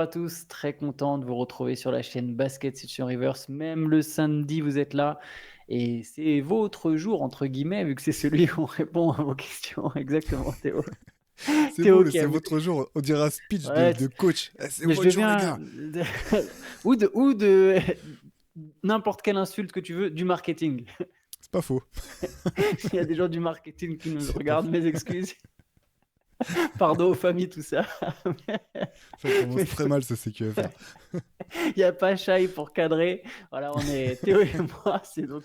à tous, très content de vous retrouver sur la chaîne Basket Session Reverse. Même le samedi, vous êtes là et c'est votre jour entre guillemets vu que c'est celui où on répond à vos questions. Exactement, Théo. C'est beau, Théo qui c'est a vu. votre jour. On dirait un speech Ouais, de coach. C'est mais je votre jour, les deviens gars. ou de n'importe quelle insulte que tu veux du marketing. C'est pas faux. S'il y a des gens du marketing qui nous C'est pas regardent, faux. mes excuses. Pardon aux familles, tout ça. Ça Mais commence très mal, ce CQFR. il n'y a pas Shai pour cadrer. Voilà, on est Théo et moi. C'est donc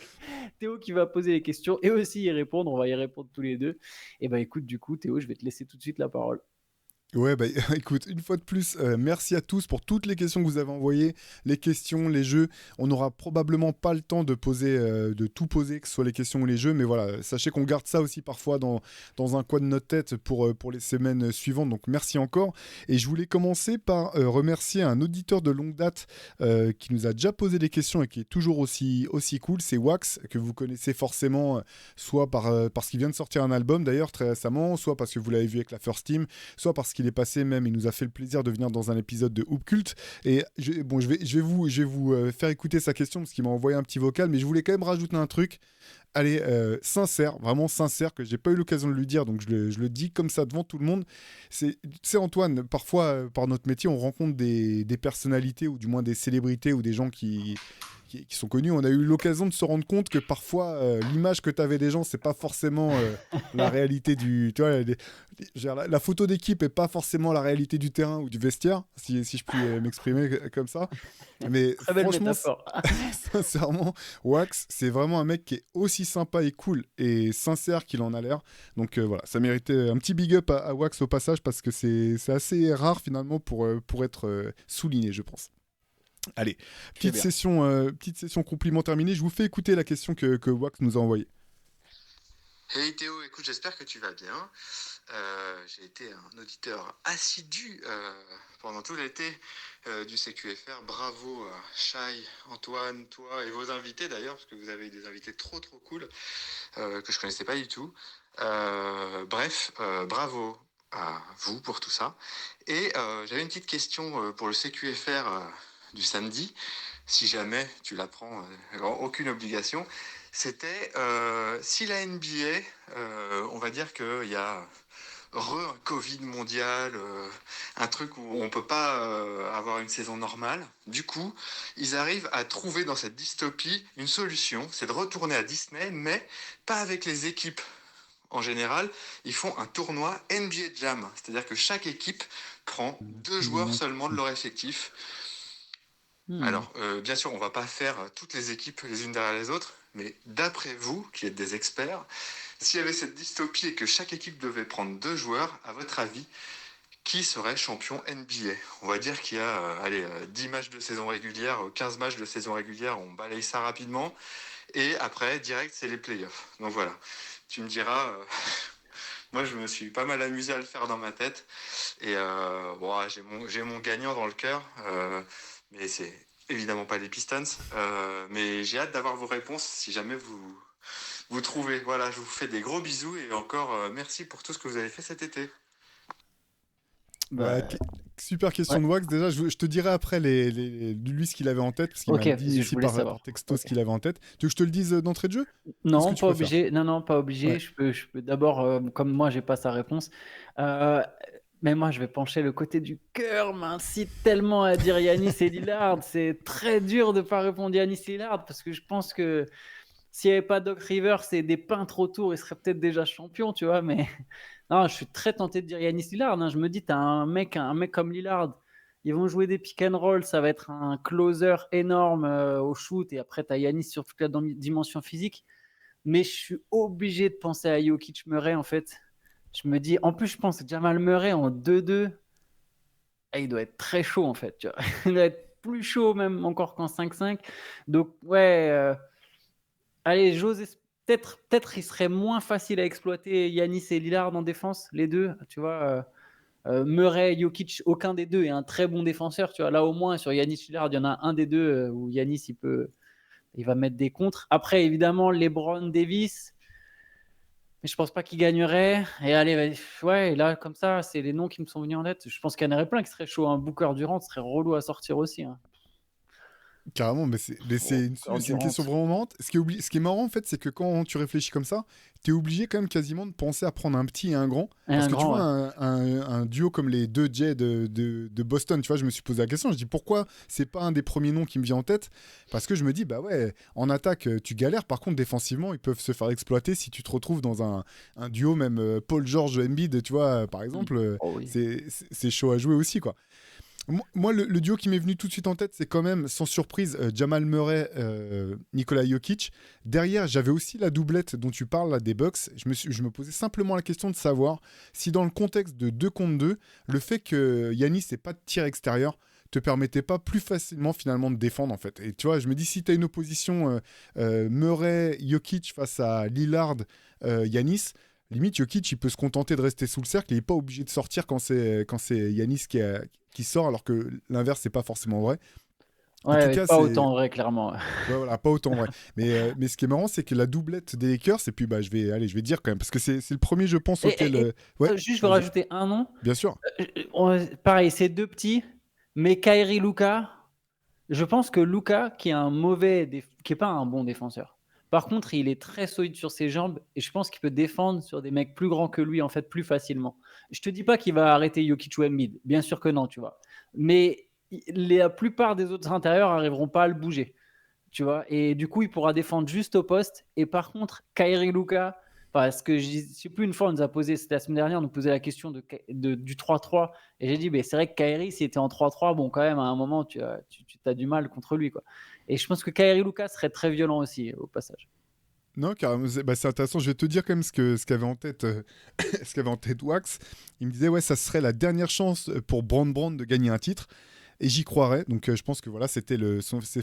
Théo qui va poser les questions et aussi y répondre. On va y répondre tous les deux. Et bah écoute, du coup, Théo, je vais te laisser tout de suite la parole. Ouais, bah écoute, une fois de plus, merci à tous pour toutes les questions que vous avez envoyées, les questions, les jeux. On n'aura probablement pas le temps de poser, de tout poser, que ce soit les questions ou les jeux, mais voilà, sachez qu'on garde ça aussi parfois dans un coin de notre tête pour les semaines suivantes. Donc merci encore. Et je voulais commencer par remercier un auditeur de longue date qui nous a déjà posé des questions et qui est toujours aussi cool. C'est Wax, que vous connaissez forcément, soit parce qu'il vient de sortir un album d'ailleurs très récemment, soit parce que vous l'avez vu avec la First Team, soit parce qu'il est passé même, il nous a fait le plaisir de venir dans un épisode de Hoop Cult. Et bon, je vais vous faire écouter sa question parce qu'il m'a envoyé un petit vocal, mais je voulais quand même rajouter un truc. Allez, sincère, vraiment sincère, que j'ai pas eu l'occasion de lui dire, donc je le dis comme ça devant tout le monde. Tu sais, Antoine, parfois, par notre métier, on rencontre des personnalités, ou du moins des célébrités, ou des gens qui sont connus. On a eu l'occasion de se rendre compte que parfois, l'image que tu avais des gens, c'est pas forcément la réalité du. Tu vois, la photo d'équipe est pas forcément la réalité du terrain ou du vestiaire, si je puis m'exprimer comme ça. Mais Très belle franchement, métaphore. sincèrement, Wax, c'est vraiment un mec qui est aussi sympa et cool et sincère qu'il en a l'air. Donc voilà, ça méritait un petit big up à Wax au passage parce que c'est assez rare finalement pour être souligné, je pense. Allez, C'est bien. petite session compliment terminée. Je vous fais écouter la question que Wax nous a envoyée. Hey Théo, écoute, j'espère que tu vas bien. J'ai été un auditeur assidu pendant tout l'été du CQFR. Bravo Shai, Antoine, toi et vos invités d'ailleurs, parce que vous avez eu des invités trop cool que je connaissais pas du tout. Bref, bravo à vous pour tout ça. Et j'avais une petite question pour le CQFR du samedi, si jamais tu l'apprends, aucune obligation. C'était si la NBA, on va dire qu'il y a un Covid mondial, un truc où on peut pas avoir une saison normale. Du coup, ils arrivent à trouver dans cette dystopie une solution, c'est de retourner à Disney, mais pas avec les équipes. En général, ils font un tournoi NBA Jam, c'est-à-dire que chaque équipe prend 2 joueurs seulement de leur effectif. Hmm. Alors, bien sûr, on va pas faire toutes les équipes les unes derrière les autres, mais d'après vous, qui êtes des experts, s'il y avait cette dystopie et que chaque équipe devait prendre 2 joueurs, à votre avis, qui serait champion NBA? On va dire qu'il y a 10 matchs de saison régulière, 15 matchs de saison régulière, on balaye ça rapidement, et après, direct, c'est les playoffs. Donc voilà, tu me diras, moi je me suis pas mal amusé à le faire dans ma tête, et bon, j'ai mon gagnant dans le cœur, mais c'est évidemment pas les Pistons, mais j'ai hâte d'avoir vos réponses si jamais vous trouvez. Voilà, je vous fais des gros bisous et encore merci pour tout ce que vous avez fait cet été. Ouais, Bah, super question ouais. de Wax. Déjà, je te dirai après lui ce qu'il avait en tête, parce qu'il Ok, m'a dit vas-y, je aussi voulais par savoir. texto Ok. ce qu'il avait en tête. Tu veux que je te le dise d'entrée de jeu? Qu'est-ce que Non, tu pas préfères? obligé. Non, non, pas obligé. Ouais. Je peux d'abord, comme moi, j'ai pas sa réponse. euh, mais moi, je vais pencher le côté du cœur, m'incite tellement à dire Yanis et Lillard. C'est très dur de pas répondre Yanis et Lillard parce que je pense que s'il n'y avait pas Doc Rivers et des peintres autour, il serait peut-être déjà champion, tu vois. Mais non, je suis très tenté de dire Yanis Lillard, hein. Je me dis, t'as un mec comme Lillard. Ils vont jouer des pick and roll, ça va être un closer énorme au shoot, et après, tu as Yanis sur toute la dimension physique. Mais je suis obligé de penser à Jokic Murray, en fait. Je me dis, en plus, je pense que Jamal Murray en 2-2, il doit être très chaud, en fait. Tu vois. Il doit être plus chaud, même encore qu'en 5-5. Donc, ouais, allez, peut-être il serait moins facile à exploiter Yanis et Lillard en défense, les deux. Tu vois, Murray, Jokic, aucun des deux est un très bon défenseur. Tu vois, là, au moins, sur Yanis Lillard, il y en a un des deux où Yanis, il va mettre des contres. Après, évidemment, LeBron Davis. Mais je pense pas qu'il gagnerait. Et allez, ouais, et là, comme ça, c'est les noms qui me sont venus en tête. Je pense qu'il y en aurait plein qui seraient chauds. Un Booker Durant serait relou à sortir aussi. Hein. Carrément, mais Oh, Booker c'est une Durant. question vraiment marrante. Ce qui est marrant, en fait, c'est que quand tu réfléchis comme ça, t'es obligé quand même quasiment de penser à prendre un petit et un grand. Et Parce un que tu grand, vois, ouais. un duo comme les deux Jay de Boston, tu vois, je me suis posé la question. Je dis pourquoi c'est pas un des premiers noms qui me vient en tête. Parce que je me dis, bah ouais, en attaque, tu galères. Par contre, défensivement, ils peuvent se faire exploiter si tu te retrouves dans un duo, même Paul George Embiid, tu vois, par Mm. exemple, Oh oui. c'est chaud à jouer aussi, quoi. Moi, le duo qui m'est venu tout de suite en tête, c'est quand même, sans surprise, Jamal Murray, Nikola Jokic. Derrière, j'avais aussi la doublette dont tu parles, là, des Bucks. Je me posais simplement la question de savoir si, dans le contexte de 2 contre 2, le fait que Yanis n'ait pas de tir extérieur te permettait pas plus facilement, finalement, de défendre, en fait. Et tu vois, je me dis, si tu as une opposition Murray-Jokic face à Lillard, Yanis, limite, Jokic, il peut se contenter de rester sous le cercle et il n'est pas obligé de sortir quand c'est Yanis qui sort, alors que l'inverse, c'est pas forcément vrai. En Ouais, tout ouais, cas, pas c'est. autant vrai, clairement. Ouais, voilà, pas autant vrai. Mais ce qui est marrant, c'est que la doublette des Lakers, et puis bah, je vais dire quand même, parce que c'est le premier, je pense, Et, auquel. Ouais, juste, je veux vas-y. rajouter un nom. Bien sûr. Pareil, c'est deux petits, mais Kyrie Luka, je pense que Luka, qui est qui est pas un bon défenseur. Par contre, il est très solide sur ses jambes et je pense qu'il peut défendre sur des mecs plus grands que lui en fait plus facilement. Je te dis pas qu'il va arrêter Jokic ou Embiid, bien sûr que non, tu vois. Mais la plupart des autres intérieurs arriveront pas à le bouger, tu vois. Et du coup, il pourra défendre juste au poste. Et par contre, Kyrie Luka, parce que je sais plus, une fois, on nous a posé, c'était la semaine dernière, on nous posait la question du 3-3. Et j'ai dit, c'est vrai que Kyrie, s'il était en 3-3, bon, quand même, à un moment, tu as du mal contre lui, quoi. Et je pense que Kyrie Luka serait très violent aussi, au passage. Non, carrément, c'est intéressant. Je vais te dire quand même ce qu'avait en tête, ce qu'avait en tête Wax. Il me disait, ouais, ça serait la dernière chance pour Brand de gagner un titre. Et j'y croirais. Donc je pense que voilà, ses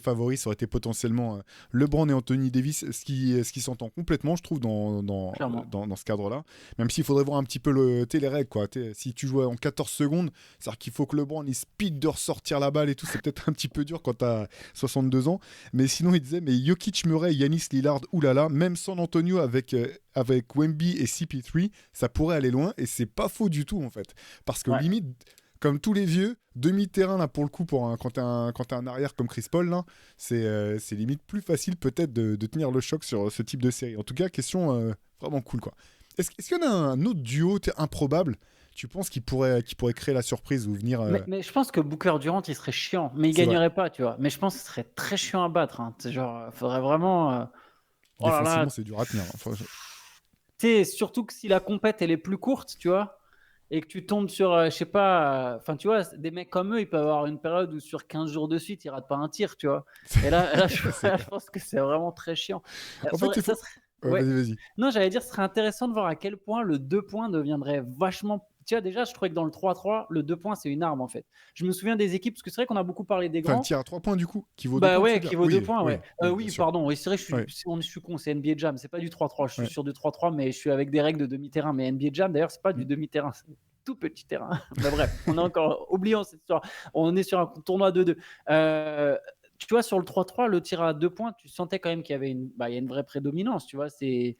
favoris, ça aurait été potentiellement LeBron et Anthony Davis, ce qui s'entend complètement, je trouve, Clairement. dans ce cadre-là. Même s'il faudrait voir un petit peu les règles, quoi. Si tu joues en 14 secondes, c'est-à-dire qu'il faut que LeBron il speed de ressortir la balle et tout, c'est peut-être un petit peu dur quand t'as 62 ans. Mais sinon, il disait, mais Jokic, Murray, Yanis, Lillard, oulala, même San Antonio avec Wemby et CP3, ça pourrait aller loin. Et c'est pas faux du tout, en fait. Parce que Ouais. limite, comme tous les vieux, demi-terrain là pour le coup quand t'es un arrière comme Chris Paul là, c'est limite plus facile peut-être de tenir le choc sur ce type de série. En tout cas, question vraiment cool quoi. Est-ce qu'il y en a un autre duo improbable, tu penses qui pourrait créer la surprise ou venir Mais je pense que Booker Durant, il serait chiant, mais il C'est vrai. gagnerait pas, tu vois. Mais je pense que ce serait très chiant à battre. Hein. C'est genre, faudrait vraiment. Oh là là, Défensivement, c'est dur à tenir, hein. tu sais, surtout que si la compète elle est plus courte, tu vois, et que tu tombes sur, je sais pas, enfin, tu vois, des mecs comme eux, ils peuvent avoir une période où sur 15 jours de suite, ils ratent pas un tir, tu vois. Et là, C'est je clair. pense que c'est vraiment très chiant. En fait, il Ça faut. serait... Ouais, Ouais. vas-y. Non, j'allais dire, ce serait intéressant de voir à quel point le 2 points deviendrait vachement. Tu vois, déjà, je trouvais que dans le 3-3, le 2 points, c'est une arme, en fait. Je me souviens des équipes, parce que c'est vrai qu'on a beaucoup parlé des Enfin, le grands. tir à 3 points du coup, qui vaut 2 Bah points, tu veux ouais, dire? qui vaut 2 points, Oui, ouais. oui, bien Oui, sûr. pardon, oui, c'est vrai que Ouais, je suis con, c'est NBA Jam, c'est pas du 3-3, je suis ouais. sur du 3-3, mais je suis avec des règles de demi-terrain. Mais NBA Jam, d'ailleurs, c'est pas du Mm. demi-terrain, c'est tout petit terrain. Mais bref, on est encore oubliant cette histoire. On est sur un tournoi 2-2. Tu vois, sur le 3-3, le tir à 2 points, tu sentais quand même qu'il y avait il y a une vraie prédominance, tu vois. Et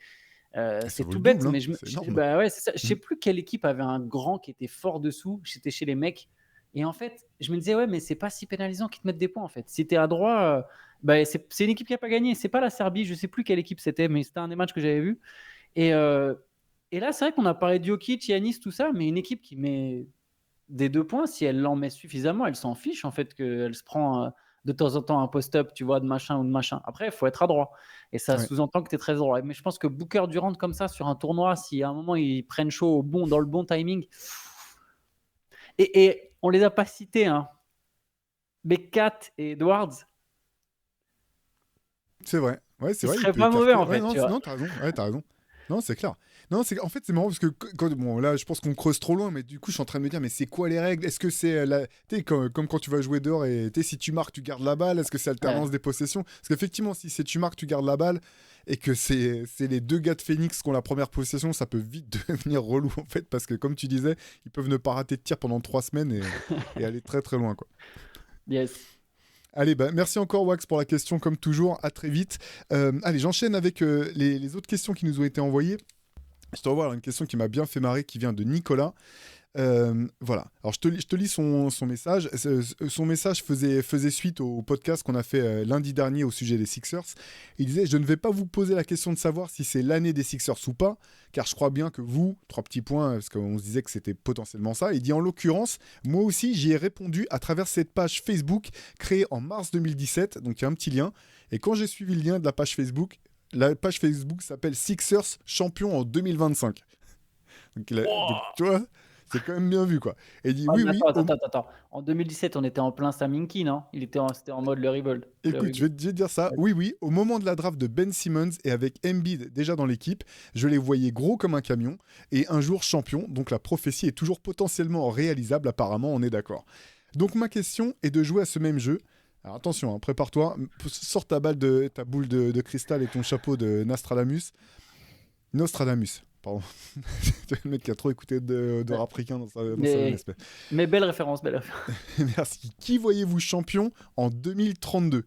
ça C'est vaut tout le bête, double, hein. mais C'est énorme. bah ouais, c'est ça. Je Mm. sais plus quelle équipe avait un grand qui était fort dessous. J'étais chez les mecs. Et en fait, je me disais, ouais, mais c'est pas si pénalisant qu'ils te mettent des points, en fait. Si t'es à droit, c'est une équipe qui a pas gagné. C'est pas la Serbie, je sais plus quelle équipe c'était, mais c'était un des matchs que j'avais vu. Et, euh, et là, c'est vrai qu'on a parlé de Jokic, Yanis, tout ça, mais une équipe qui met des 2 points, si elle en met suffisamment, elle s'en fiche, en fait, qu'elle se prend de temps en temps un post-up, tu vois, de machin ou de machin. Après, il faut être adroit. Et ça Ouais. sous-entend que tu es très adroit. Mais je pense que Booker Durant, comme ça, sur un tournoi, si à un moment ils prennent chaud dans le bon timing. Et on les a pas cités, hein. Mais Kat et Edwards, C'est vrai. Ouais, c'est ils vrai, il seraient peut pas mauvais, écarter. en Ouais, fait, non, tu vois. non, t'as raison. Ouais, t'as raison. Non, c'est clair. Non, en fait, c'est marrant parce que bon, là, je pense qu'on creuse trop loin, mais du coup, je suis en train de me dire, mais c'est quoi les règles? Est-ce que c'est tu sais, comme quand tu vas jouer dehors et tu sais, si tu marques, tu gardes la balle? Est-ce que c'est Ouais. alternance des possessions? Parce qu'effectivement, si c'est tu marques, tu gardes la balle et que c'est les deux gars de Phoenix qui ont la première possession, ça peut vite devenir relou en fait, parce que comme tu disais, ils peuvent ne pas rater de tir pendant 3 semaines et aller très très loin, quoi. Yes. Allez, bah, merci encore Wax pour la question, comme toujours. À très vite. Allez, j'enchaîne avec les autres questions qui nous ont été envoyées. Je te revois alors, une question qui m'a bien fait marrer, qui vient de Nicolas. Voilà. Alors, je te lis son message. Son message faisait suite au podcast qu'on a fait lundi dernier au sujet des Sixers. Il disait: je ne vais pas vous poser la question de savoir si c'est l'année des Sixers ou pas, car je crois bien que vous, 3 petits points, parce qu'on se disait que c'était potentiellement ça. Il dit: en l'occurrence, moi aussi, j'y ai répondu à travers cette page Facebook créée en mars 2017. Donc, il y a un petit lien. Et quand j'ai suivi le lien de la page Facebook s'appelle Sixers champion en 2025. Donc, Wow. tu vois, c'est quand même bien vu, quoi. Et il dit: Ah, oui, mais oui, attends. En 2017, on était en plein Saminki, non? C'était en mode le rebuild. Le écoute, rebuild. je vais te dire ça. Oui, oui, au moment de la draft de Ben Simmons et avec Embiid déjà dans l'équipe, je les voyais gros comme un camion et un jour champion. Donc la prophétie est toujours potentiellement réalisable, apparemment, on est d'accord. Donc ma question est de jouer à ce même jeu. Alors attention, hein, prépare-toi, sors ta boule de cristal et ton chapeau de Nostradamus, pardon. Le mec qui a trop écouté de Ouais. rap ricain dans sa Mais, jeunesse. mais belle référence, belle référence. Merci. Qui voyez-vous champion en 2032?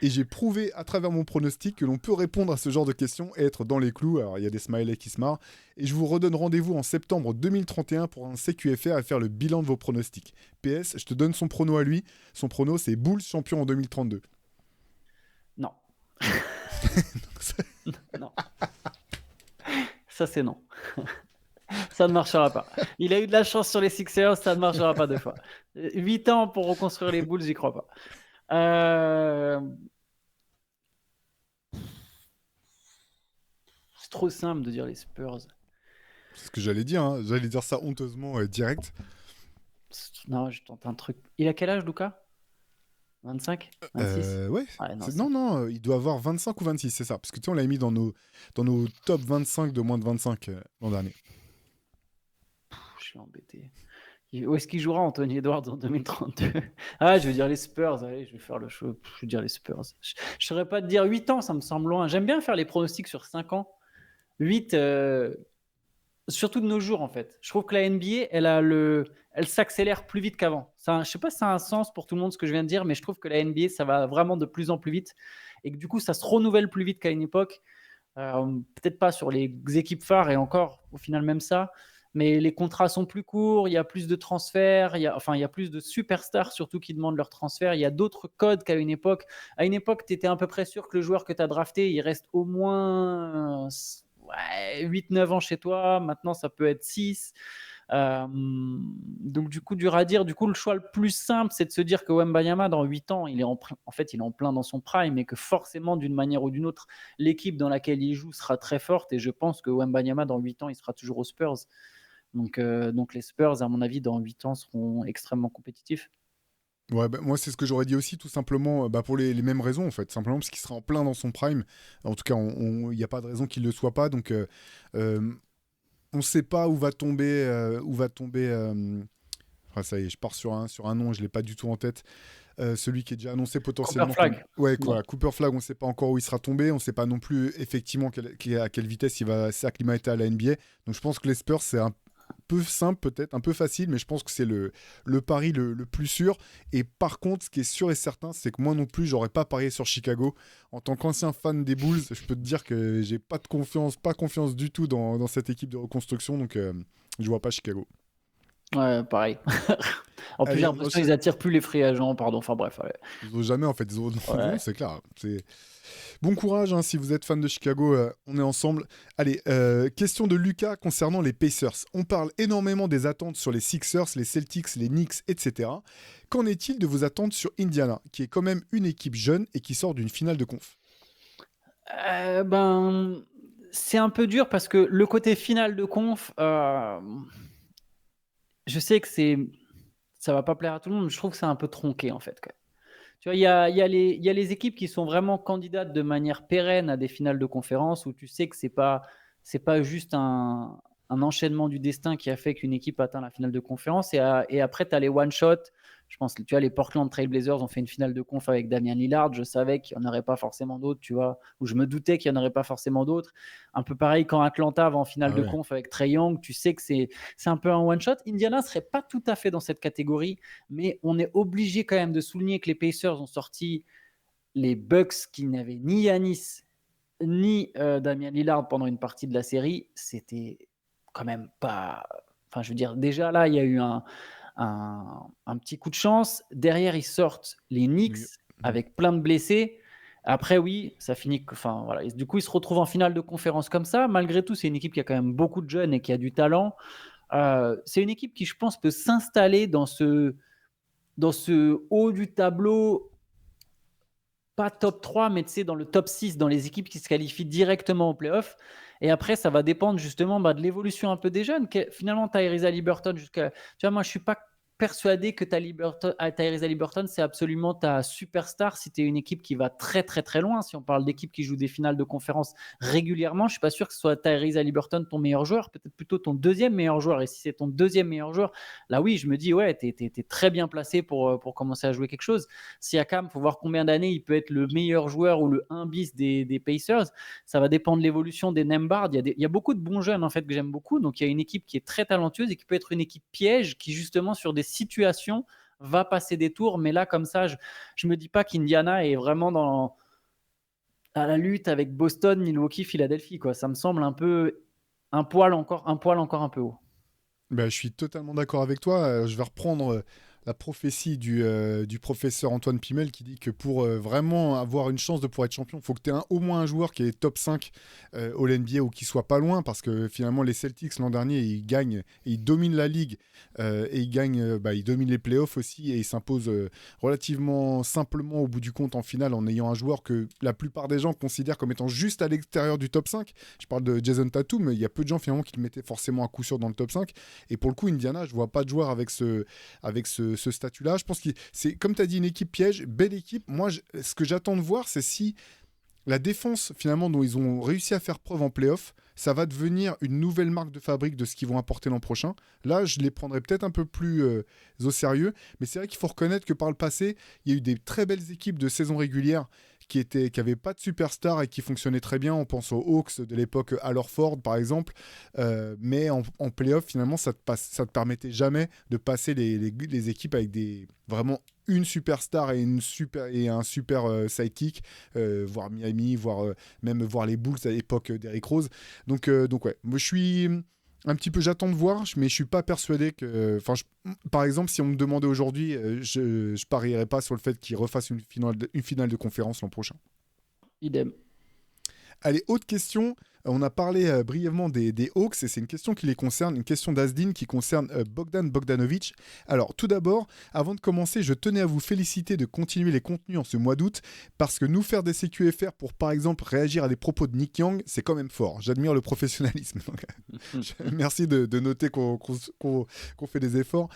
Et j'ai prouvé à travers mon pronostic que l'on peut répondre à ce genre de questions et être dans les clous. Alors, il y a des smileys qui se marrent. Et je vous redonne rendez-vous en septembre 2031 pour un CQFR et faire le bilan de vos pronostics. PS, je te donne son prono à lui. Son prono, c'est Bulls champion en 2032. Non. Non. Ça, c'est non. Ça ne marchera pas. Il a eu de la chance sur les Sixers, ça ne marchera pas 2 fois. 8 ans pour reconstruire les Bulls, j'y crois pas. C'est trop simple de dire les Spurs. C'est ce que j'allais dire, hein. J'allais dire ça honteusement direct. Non, je tente un truc. Il a quel âge, Luka? 25? 26? Ouais. Ouais, non, Non, non, il doit avoir 25 ou 26, c'est ça. Parce que tu sais, on l'avait mis dans nos top 25 de moins de 25 l'an dernier. je suis embêté. Où est-ce qu'il jouera Anthony Edwards en 2032? Ah, je vais dire les Spurs. Allez, je vais faire le show. Je vais dire les Spurs. Je ne saurais pas te dire 8 ans, ça me semble loin. J'aime bien faire les pronostics sur 5 ans. 8, surtout de nos jours, en fait. Je trouve que la NBA, elle s'accélère plus vite qu'avant. Je ne sais pas si ça a un sens pour tout le monde ce que je viens de dire, mais je trouve que la NBA, ça va vraiment de plus en plus vite. Et que du coup, ça se renouvelle plus vite qu'à une époque. Peut-être pas sur les équipes phares et encore, au final, même ça. Mais les contrats sont plus courts, il y a plus de transferts, il y a plus de superstars surtout qui demandent leur transfert. Il y a d'autres codes qu'à une époque. À une époque, tu étais à peu près sûr que le joueur que tu as drafté, il reste au moins 8-9 ans chez toi. Maintenant, ça peut être 6. Donc, du coup, dur à dire. Du coup, le choix le plus simple, c'est de se dire que Wembanyama, dans 8 ans, il est en fait, il est en plein dans son prime et que forcément, d'une manière ou d'une autre, l'équipe dans laquelle il joue sera très forte. Et je pense que Wembanyama, dans 8 ans, il sera toujours aux Spurs. Donc les Spurs, à mon avis, dans 8 ans, seront extrêmement compétitifs. Ouais, bah, moi, c'est ce que j'aurais dit aussi, tout simplement, pour les mêmes raisons, en fait. Simplement parce qu'il sera en plein dans son prime. En tout cas, il n'y a pas de raison qu'il ne le soit pas. Donc, on ne sait pas où va tomber. Ah, ça y est, je pars sur un nom, je ne l'ai pas du tout en tête. Celui qui est déjà annoncé Cooper potentiellement. Flag. Ouais, Non. voilà, Cooper Flag, on ne sait pas encore où il sera tombé. On ne sait pas non plus effectivement à quelle vitesse il va s'acclimater à la NBA. Donc, je pense que les Spurs, c'est un peu simple peut-être, un peu facile, mais je pense que c'est le pari le plus sûr. Et par contre, ce qui est sûr et certain, c'est que moi non plus, j'aurais pas parié sur Chicago. En tant qu'ancien fan des Bulls, je peux te dire que j'ai pas confiance du tout dans cette équipe de reconstruction, donc je vois pas Chicago. Ouais, pareil. En plus, j'ai Allez, on l'impression qu'ils enchaîne. attirent plus les free agents, pardon. Enfin bref, ouais. Ils ont jamais en fait, Ouais. non, c'est clair. Bon courage hein, si vous êtes fan de Chicago, on est ensemble. Allez, question de Lucas concernant les Pacers. On parle énormément des attentes sur les Sixers, les Celtics, les Knicks, etc. Qu'en est-il de vos attentes sur Indiana, qui est quand même une équipe jeune et qui sort d'une finale de conf? Ben, c'est un peu dur parce que le côté final de conf, je sais que ça va pas plaire à tout le monde, mais je trouve que c'est un peu tronqué en fait, quoi. Tu vois, il y a les équipes qui sont vraiment candidates de manière pérenne à des finales de conférence où tu sais que c'est pas juste un enchaînement du destin qui a fait qu'une équipe atteint la finale de conférence. Et après, tu as les one-shot. Je pense que tu vois, les Portland Trail Blazers ont fait une finale de conf avec Damian Lillard. Je savais qu'il n'y en aurait pas forcément d'autres, tu vois, ou je me doutais qu'il n'y en aurait pas forcément d'autres. Un peu pareil quand Atlanta va en finale Ah de ouais. conf avec Trae Young, tu sais que c'est un peu un one-shot. Indiana ne serait pas tout à fait dans cette catégorie, mais on est obligé quand même de souligner que les Pacers ont sorti les Bucks qui n'avaient ni Giannis ni Damien Lillard pendant une partie de la série, c'était quand même pas. Enfin, je veux dire, déjà là, il y a eu un petit coup de chance. Derrière, ils sortent les Knicks avec plein de blessés. Après, oui, ça finit. Enfin, voilà. Et du coup, ils se retrouvent en finale de conférence comme ça. Malgré tout, c'est une équipe qui a quand même beaucoup de jeunes et qui a du talent. C'est une équipe qui, je pense, peut s'installer dans ce haut du tableau, pas top 3, mais tu sais, dans le top 6, dans les équipes qui se qualifient directement au playoff. Et après, ça va dépendre justement de l'évolution un peu des jeunes. Finalement, Tyrese Haliburton, tu vois, moi, je suis pas persuadé que Tyrese Haliburton, c'est absolument ta superstar si tu es une équipe qui va très, très, très loin. Si on parle d'équipe qui joue des finales de conférence régulièrement, je suis pas sûr que ce soit Tyrese Haliburton ton meilleur joueur, peut-être plutôt ton deuxième meilleur joueur. Et si c'est ton deuxième meilleur joueur, là, oui, je me dis, ouais, tu es très bien placé pour commencer à jouer quelque chose. Siakam, il faut voir combien d'années il peut être le meilleur joueur ou le 1 bis des Pacers. Ça va dépendre de l'évolution des Nembhard. Il y a beaucoup de bons jeunes en fait que j'aime beaucoup. Donc il y a une équipe qui est très talentueuse et qui peut être une équipe piège qui justement sur des situations va passer des tours. Mais là comme ça, je me dis pas qu'Indiana est vraiment à la lutte avec Boston, Milwaukee, Philadelphie, quoi. Ça me semble un poil encore un peu haut. Je suis totalement d'accord avec toi. Je vais reprendre la prophétie du professeur Antoine Pimel qui dit que pour vraiment avoir une chance de pouvoir être champion, il faut que tu aies au moins un joueur qui est top 5 au NBA ou qui soit pas loin, parce que finalement les Celtics l'an dernier, ils gagnent, et ils dominent la ligue et ils dominent les playoffs aussi, et ils s'imposent relativement simplement au bout du compte en finale en ayant un joueur que la plupart des gens considèrent comme étant juste à l'extérieur du top 5. Je parle de Jason Tatum, mais il y a peu de gens finalement qui le mettaient forcément à coup sûr dans le top 5. Et pour le coup, Indiana, je vois pas de joueur avec ce statut-là. Je pense que c'est, comme tu as dit, une équipe piège, belle équipe. Moi, ce que j'attends de voir, c'est si la défense, finalement, dont ils ont réussi à faire preuve en playoff, ça va devenir une nouvelle marque de fabrique de ce qu'ils vont apporter l'an prochain. Là, je les prendrai peut-être un peu plus au sérieux. Mais c'est vrai qu'il faut reconnaître que par le passé, il y a eu des très belles équipes de saison régulière qui n'avaient pas de superstar et qui fonctionnaient très bien. On pense aux Hawks de l'époque Al Horford, par exemple. Mais en playoff, finalement, ça te permettait jamais de passer les équipes avec vraiment une superstar et un super sidekick, voire Miami, même voir les Bulls à l'époque d'Eric Rose. Donc ouais, moi je suis un petit peu, j'attends de voir, mais je suis pas persuadé que. Par exemple, si on me demandait aujourd'hui, je parierais pas sur le fait qu'ils refassent une finale de conférence l'an prochain. Idem. Allez, autre question. On a parlé brièvement des Hawks et c'est une question qui les concerne, une question d'Asdin qui concerne Bogdan Bogdanovic. Alors, tout d'abord, avant de commencer, je tenais à vous féliciter de continuer les contenus en ce mois d'août parce que nous faire des CQFR pour, par exemple, réagir à des propos de Nick Young, c'est quand même fort. J'admire le professionnalisme. Merci de noter qu'on fait des efforts.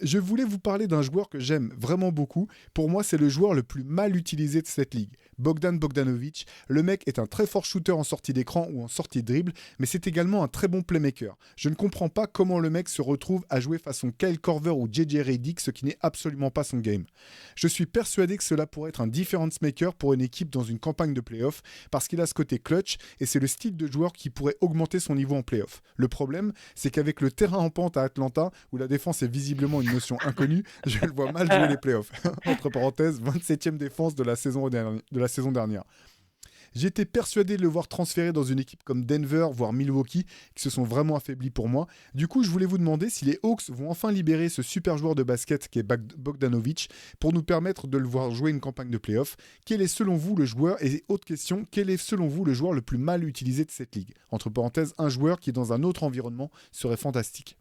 Je voulais vous parler d'un joueur que j'aime vraiment beaucoup. Pour moi, c'est le joueur le plus mal utilisé de cette ligue. Bogdan Bogdanovic. Le mec est un très fort shooter en sortie d'écran ou en sortie de dribble, mais c'est également un très bon playmaker. Je ne comprends pas comment le mec se retrouve à jouer façon Kyle Korver ou JJ Redick, ce qui n'est absolument pas son game. Je suis persuadé que cela pourrait être un difference maker pour une équipe dans une campagne de playoff, parce qu'il a ce côté clutch et c'est le style de joueur qui pourrait augmenter son niveau en playoff. Le problème, c'est qu'avec le terrain en pente à Atlanta, où la défense est visiblement une notion inconnue, je le vois mal jouer les playoffs. Entre parenthèses, 27e défense de la saison dernière. J'étais persuadé de le voir transférer dans une équipe comme Denver, voire Milwaukee, qui se sont vraiment affaiblis pour moi. Du coup, je voulais vous demander si les Hawks vont enfin libérer ce super joueur de basket qui est Bogdanovic pour nous permettre de le voir jouer une campagne de playoff. Quel est selon vous le joueur, et autre question, quel est selon vous le joueur le plus mal utilisé de cette ligue? Entre parenthèses, un joueur qui dans un autre environnement serait fantastique.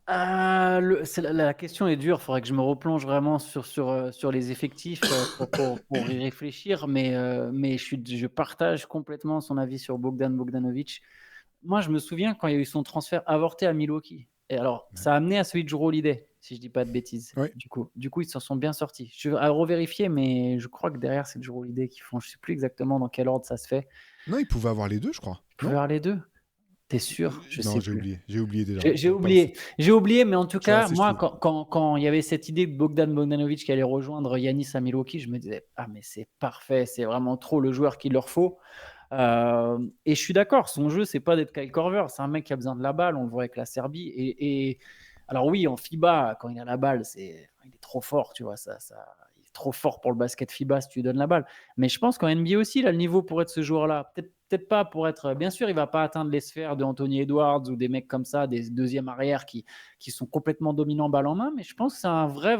La question est dure, il faudrait que je me replonge vraiment sur les effectifs pour y réfléchir, mais je partage complètement son avis sur Bogdanovic. Moi, je me souviens quand il y a eu son transfert avorté à Milwaukee. Et alors, ça a amené à celui de Jrue Holiday, si je dis pas de bêtises. Ouais. Du coup, ils s'en sont bien sortis. Je vais revérifier, mais je crois que derrière, c'est Jrue Holiday qui font. Je sais plus exactement dans quel ordre ça se fait. Non, il pouvait avoir les deux, je crois. Il pouvait avoir les deux. T'es sûr? Je sais j'ai plus. oublié. J'ai oublié déjà. J'ai oublié, mais en tout Tu vois, cas, c'est moi, chaud. quand il y avait cette idée de Bogdan Bogdanovic qui allait rejoindre Giannis à Milwaukee, je me disais, ah, mais c'est parfait, c'est vraiment trop le joueur qu'il leur faut. Et je suis d'accord, son jeu, c'est pas d'être Kyle Korver, c'est un mec qui a besoin de la balle, on le voit avec la Serbie. Et alors, oui, en FIBA, quand il a la balle, il est trop fort, tu vois, il est trop fort pour le basket FIBA si tu lui donnes la balle. Mais je pense qu'en NBA aussi, il a le niveau pour être ce joueur-là. Peut-être pas pour être. Bien sûr, il va pas atteindre les sphères de Anthony Edwards ou des mecs comme ça, des deuxièmes arrières qui sont complètement dominants balle en main. Mais je pense que c'est un vrai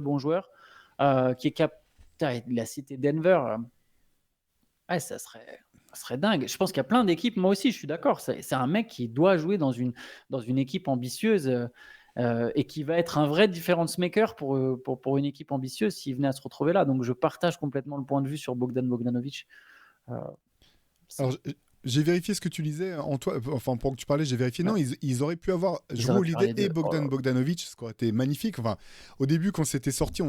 bon joueur qui est capable. Il a cité Denver. Ouais, ça serait dingue. Je pense qu'il y a plein d'équipes. Moi aussi, je suis d'accord. C'est un mec qui doit jouer dans une équipe ambitieuse et qui va être un vrai difference maker pour une équipe ambitieuse s'il venait à se retrouver là. Donc, je partage complètement le point de vue sur Bogdan Bogdanovic. Euh, Alors, j'ai vérifié ce que tu disais, Antoine. Enfin, pendant que tu parlais, j'ai vérifié. Ouais. Non, ils auraient pu avoir Ils Jrue auraient pu Holiday parler de- et Bogdan oh là Bogdanovic, ce qui aurait été magnifique. Enfin, au début, quand c'était sorti,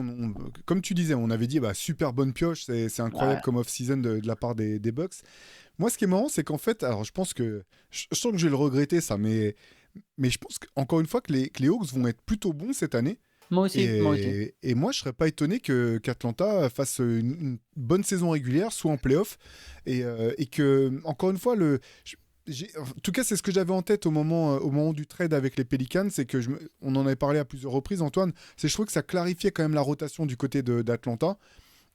comme tu disais, on avait dit bah, super bonne pioche, c'est là. incroyable Ouais. comme off-season de la part des Bucks. Moi, ce qui est marrant, c'est qu'en fait, alors je pense que. Je sens que je vais le regretter, ça, mais je pense encore une fois que les Hawks vont être plutôt bons cette année. Moi aussi. Et moi, je serais pas étonné qu'Atlanta fasse une bonne saison régulière, soit en playoff, et que, encore une fois, en tout cas, c'est ce que j'avais en tête au moment du trade avec les Pelicans, c'est que on en avait parlé à plusieurs reprises, Antoine, c'est je trouve que ça clarifiait quand même la rotation du côté d'Atlanta.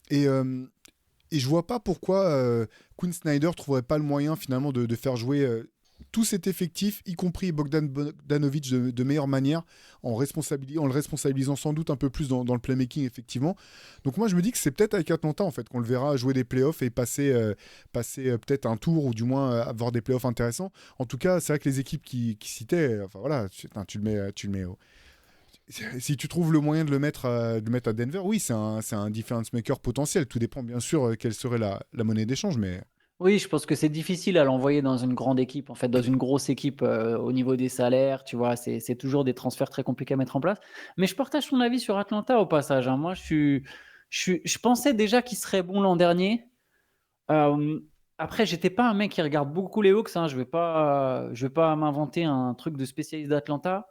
Et je vois pas pourquoi Quinn Snyder trouverait pas le moyen finalement de faire jouer tout cet effectif, y compris Bogdan Bogdanovic de meilleure manière, en le responsabilisant sans doute un peu plus dans le playmaking, effectivement. Donc moi, je me dis que c'est peut-être avec Atlanta, en fait, qu'on le verra jouer des playoffs et passer peut-être un tour, ou du moins avoir des playoffs intéressants. En tout cas, c'est vrai que les équipes qui citaient, enfin voilà, tu le mets si tu trouves le moyen de le mettre à Denver, oui, c'est un difference maker potentiel. Tout dépend bien sûr quelle serait la monnaie d'échange, mais Oui, je pense que c'est difficile à l'envoyer dans une grande équipe, en fait, dans une grosse équipe au niveau des salaires, tu vois, c'est toujours des transferts très compliqués à mettre en place. Mais je partage ton avis sur Atlanta au passage, hein. Moi, je pensais déjà qu'il serait bon l'an dernier. Euh, Après, j'étais pas un mec qui regarde beaucoup les Hawks, hein. Je vais pas m'inventer un truc de spécialiste d'Atlanta.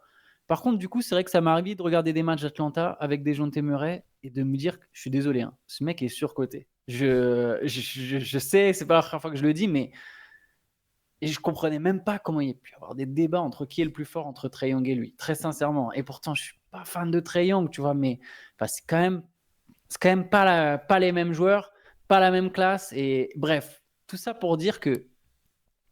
Par contre, du coup, c'est vrai que ça m'est arrivé de regarder des matchs d'Atlanta avec des Dejounte Murray et de me dire que je suis désolé, hein, ce mec est surcoté. Je sais, c'est pas la première fois que je le dis, mais je comprenais même pas comment il y a pu y avoir des débats entre qui est le plus fort entre Trae Young et lui, très sincèrement. Et pourtant, je suis pas fan de Trae Young, tu vois, mais enfin, c'est quand même pas les mêmes joueurs, pas la même classe. Et bref, tout ça pour dire que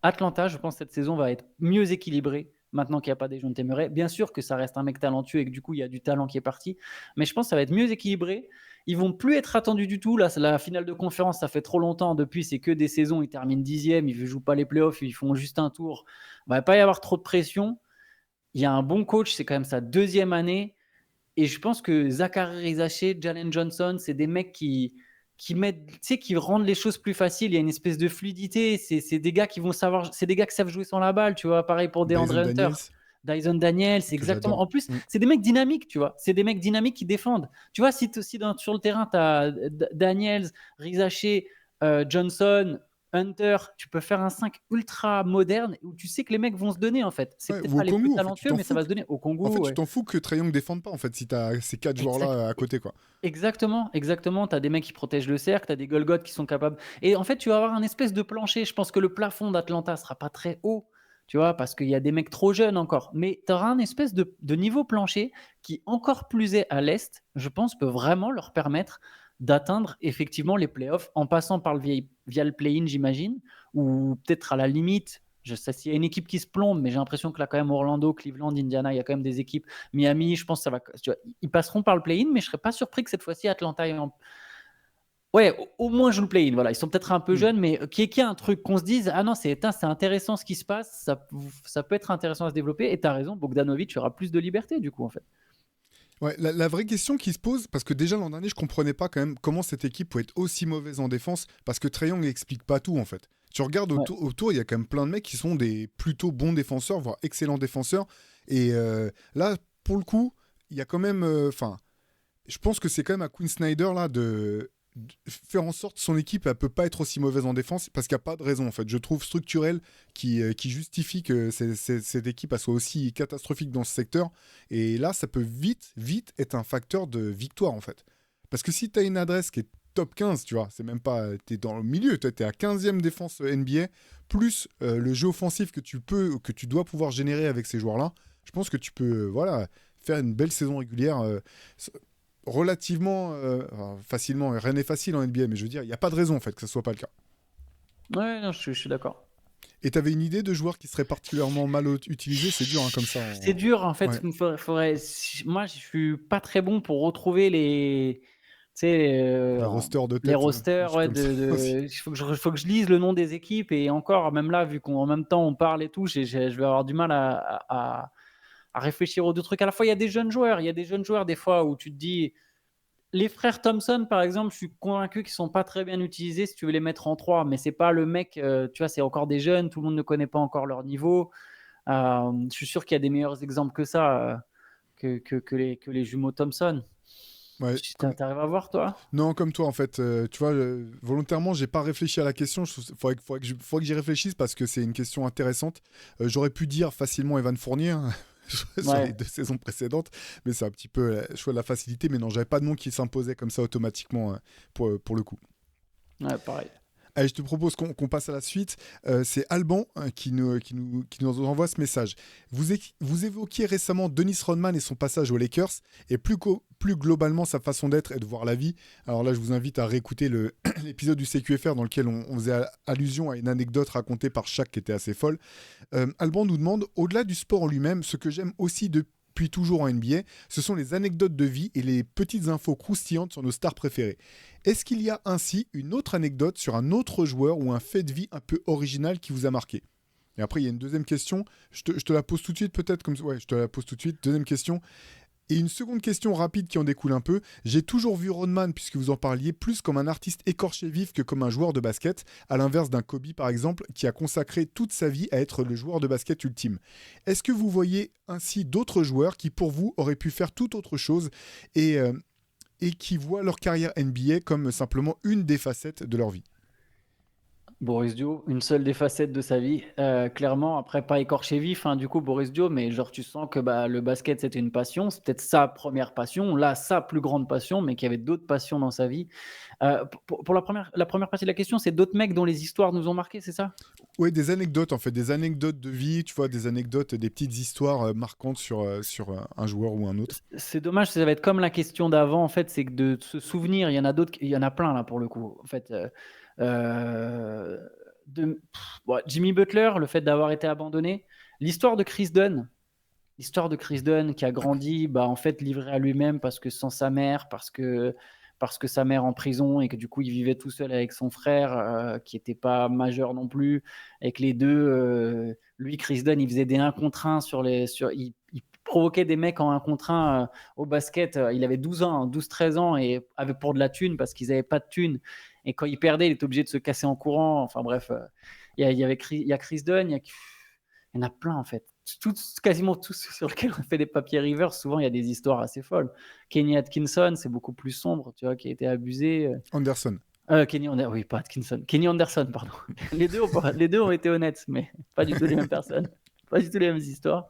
Atlanta, je pense, cette saison va être mieux équilibrée maintenant qu'il n'y a pas des Dejounte Murray. Bien sûr que ça reste un mec talentueux et que du coup, il y a du talent qui est parti. Mais je pense que ça va être mieux équilibré. Ils vont plus être attendus du tout. Là, la finale de conférence, ça fait trop longtemps. Depuis, c'est que des saisons. Ils terminent 10e. Ils ne jouent pas les playoffs. Ils font juste un tour. Il ne va pas y avoir trop de pression. Il y a un bon coach. C'est quand même sa deuxième année. Et je pense que Zachary Rizaché, Jalen Johnson, c'est des mecs qui mettent, tu sais, qui rendent les choses plus faciles. Il y a une espèce de fluidité. C'est des gars qui vont savoir, c'est des gars qui savent jouer sans la balle, tu vois. Pareil pour DeAndre Dyson Hunter, Daniels, Dyson Daniels, c'est que exactement. j'adore. En plus, c'est des mecs dynamiques, tu vois. C'est des mecs dynamiques qui défendent. Tu vois, si sur le terrain, tu as Daniels, Rizaché, Johnson, Hunter, tu peux faire un 5 ultra moderne où tu sais que les mecs vont se donner, en fait. C'est Ouais, peut-être ou pas au les plus Congo, en fait, tu talentueux, t'en mais ça fous. va se donner. Au En Congo, fait, tu ouais. t'en fous que Trae Young défende pas, en fait, si t'as ces quatre Exact. joueurs-là à côté, quoi. Exactement. Tu as des mecs qui protègent le cercle, tu as des Golgoth qui sont capables. Et en fait, tu vas avoir un espèce de plancher. Je pense que le plafond d'Atlanta sera pas très haut, tu vois, parce qu'il y a des mecs trop jeunes encore. Mais tu auras un espèce de niveau plancher qui, encore plus est à l'Est, je pense, peut vraiment leur permettre d'atteindre effectivement les playoffs en passant via le play-in, j'imagine, ou peut-être à la limite. Je sais s'il y a une équipe qui se plombe, mais j'ai l'impression que là, quand même, Orlando, Cleveland, Indiana, il y a quand même des équipes. Miami, je pense que ça va. Tu vois, ils passeront par le play-in, mais je ne serais pas surpris que cette fois-ci, Atlanta est en. Ouais, au moins joue le play-in. Voilà, ils sont peut-être un peu Mm. jeunes, mais qu'il y ait un truc qu'on se dise, ah non, c'est intéressant ce qui se passe, ça peut être intéressant à se développer. Et tu as raison, Bogdanovic aura plus de liberté, du coup, en fait. Ouais, la vraie question qui se pose, parce que déjà l'an dernier, je comprenais pas quand même comment cette équipe pouvait être aussi mauvaise en défense, parce que Trae Young explique pas tout, en fait. Tu regardes Ouais. autour, il y a quand même plein de mecs qui sont des plutôt bons défenseurs, voire excellents défenseurs. Et là, pour le coup, il y a quand même. Enfin, je pense que c'est quand même à Quinn Snyder là de faire en sorte que son équipe elle peut pas être aussi mauvaise en défense parce qu'il n'y a pas de raison en fait. Je trouve structurel qui justifie que cette équipe elle soit aussi catastrophique dans ce secteur. Et là, ça peut vite être un facteur de victoire en fait. Parce que si tu as une adresse qui est top 15, tu vois, c'est même pas. Tu es dans le milieu, tu es à 15e défense NBA, plus le jeu offensif que tu dois pouvoir générer avec ces joueurs-là, je pense que tu peux voilà, faire une belle saison régulière. relativement facilement. Rien n'est facile en NBA, mais je veux dire, il n'y a pas de raison en fait que ce soit pas le cas. Ouais, non, je suis d'accord. Et tu avais une idée de joueurs qui seraient particulièrement mal utilisés? C'est dur hein, comme ça. C'est dur, en fait. Ouais. Moi, je suis pas très bon pour retrouver les, tu sais, Les rosters de les tête, rosters. Ouais, comme ça aussi. il faut que je lise le nom des équipes. Et encore, même là, vu qu'en même temps on parle et tout, je vais avoir du mal à réfléchir aux deux trucs. À la fois, il y a des jeunes joueurs. Il y a des jeunes joueurs, des fois, où tu te dis. Les frères Thompson, par exemple, je suis convaincu qu'ils sont pas très bien utilisés si tu veux les mettre en 3, mais c'est pas le mec, tu vois, c'est encore des jeunes, tout le monde ne connaît pas encore leur niveau. Je suis sûr qu'il y a des meilleurs exemples que ça, que les jumeaux Thompson. Ouais, T'arrives à voir, toi? non, comme toi en fait. Tu vois, volontairement, j'ai pas réfléchi à la question. Faudrait que j'y réfléchisse parce que c'est une question intéressante. J'aurais pu dire facilement Evan Fournier hein, sur les Ouais, 2 saisons précédentes, mais c'est un petit peu choix de la facilité. Mais non, j'avais pas de nom qui s'imposait comme ça automatiquement pour le coup. ouais, pareil. Allez, je te propose qu'on passe à la suite. C'est Alban hein, qui nous envoie ce message. Vous évoquiez récemment Dennis Rodman et son passage aux Lakers, et plus globalement sa façon d'être et de voir la vie. Alors là, je vous invite à réécouter l'épisode du CQFR dans lequel on faisait allusion à une anecdote racontée par Shaq qui était assez folle. Alban nous demande, au-delà du sport en lui-même, ce que j'aime aussi depuis toujours en NBA, ce sont les anecdotes de vie et les petites infos croustillantes sur nos stars préférées. Est-ce qu'il y a ainsi une autre anecdote sur un autre joueur ou un fait de vie un peu original qui vous a marqué? Et après, il y a une deuxième question. Je te la pose tout de suite, peut-être comme ça. Ouais, je te la pose tout de suite. Deuxième question. Et une seconde question rapide qui en découle un peu. J'ai toujours vu Rodman, puisque vous en parliez, plus comme un artiste écorché vif que comme un joueur de basket, à l'inverse d'un Kobe par exemple, qui a consacré toute sa vie à être le joueur de basket ultime. Est-ce que vous voyez ainsi d'autres joueurs qui pour vous auraient pu faire tout autre chose et qui voient leur carrière NBA comme simplement une des facettes de leur vie? Boris Dio, une seule des facettes de sa vie. Clairement, après, pas écorché vif, hein, du coup, Boris Dio, mais genre, tu sens que bah, le basket, c'était une passion. C'est peut-être sa première passion, là, sa plus grande passion, mais qu'il y avait d'autres passions dans sa vie. Pour la première partie de la question, c'est d'autres mecs dont les histoires nous ont marqués, c'est ça? Oui, des anecdotes en fait, des anecdotes de vie, tu vois, des anecdotes, des petites histoires marquantes sur, un joueur ou un autre. C'est dommage, ça va être comme la question d'avant, en fait, c'est que de se souvenir, il y en a d'autres, il y en a plein là pour le coup. En fait, euh, bon, Jimmy Butler, le fait d'avoir été abandonné, l'histoire de Chris Dunn, l'histoire de Chris Dunn qui a grandi, bah, en fait, livré à lui-même parce que sans sa mère, parce que sa mère en prison et que du coup il vivait tout seul avec son frère qui n'était pas majeur non plus, et que les deux, lui Chris Dunn, il faisait des 1 contre 1 il provoquait des mecs en 1 contre 1 au basket. Il avait 12 ans, 12-13 ans et avait pour de la thune parce qu'ils n'avaient pas de thune. Et quand il perdait, il était obligé de se casser en courant. Enfin bref, il y a Chris Dunn, il y en a plein en fait. Quasiment tous sur lesquels on fait des papiers Rivers, souvent il y a des histoires assez folles. Kenny Atkinson, c'est beaucoup plus sombre, tu vois, qui a été abusé. Anderson. Oui, pas Atkinson. Kenny Anderson, pardon. Les deux ont été honnêtes, mais pas du tout les mêmes personnes. Pas du tout les mêmes histoires.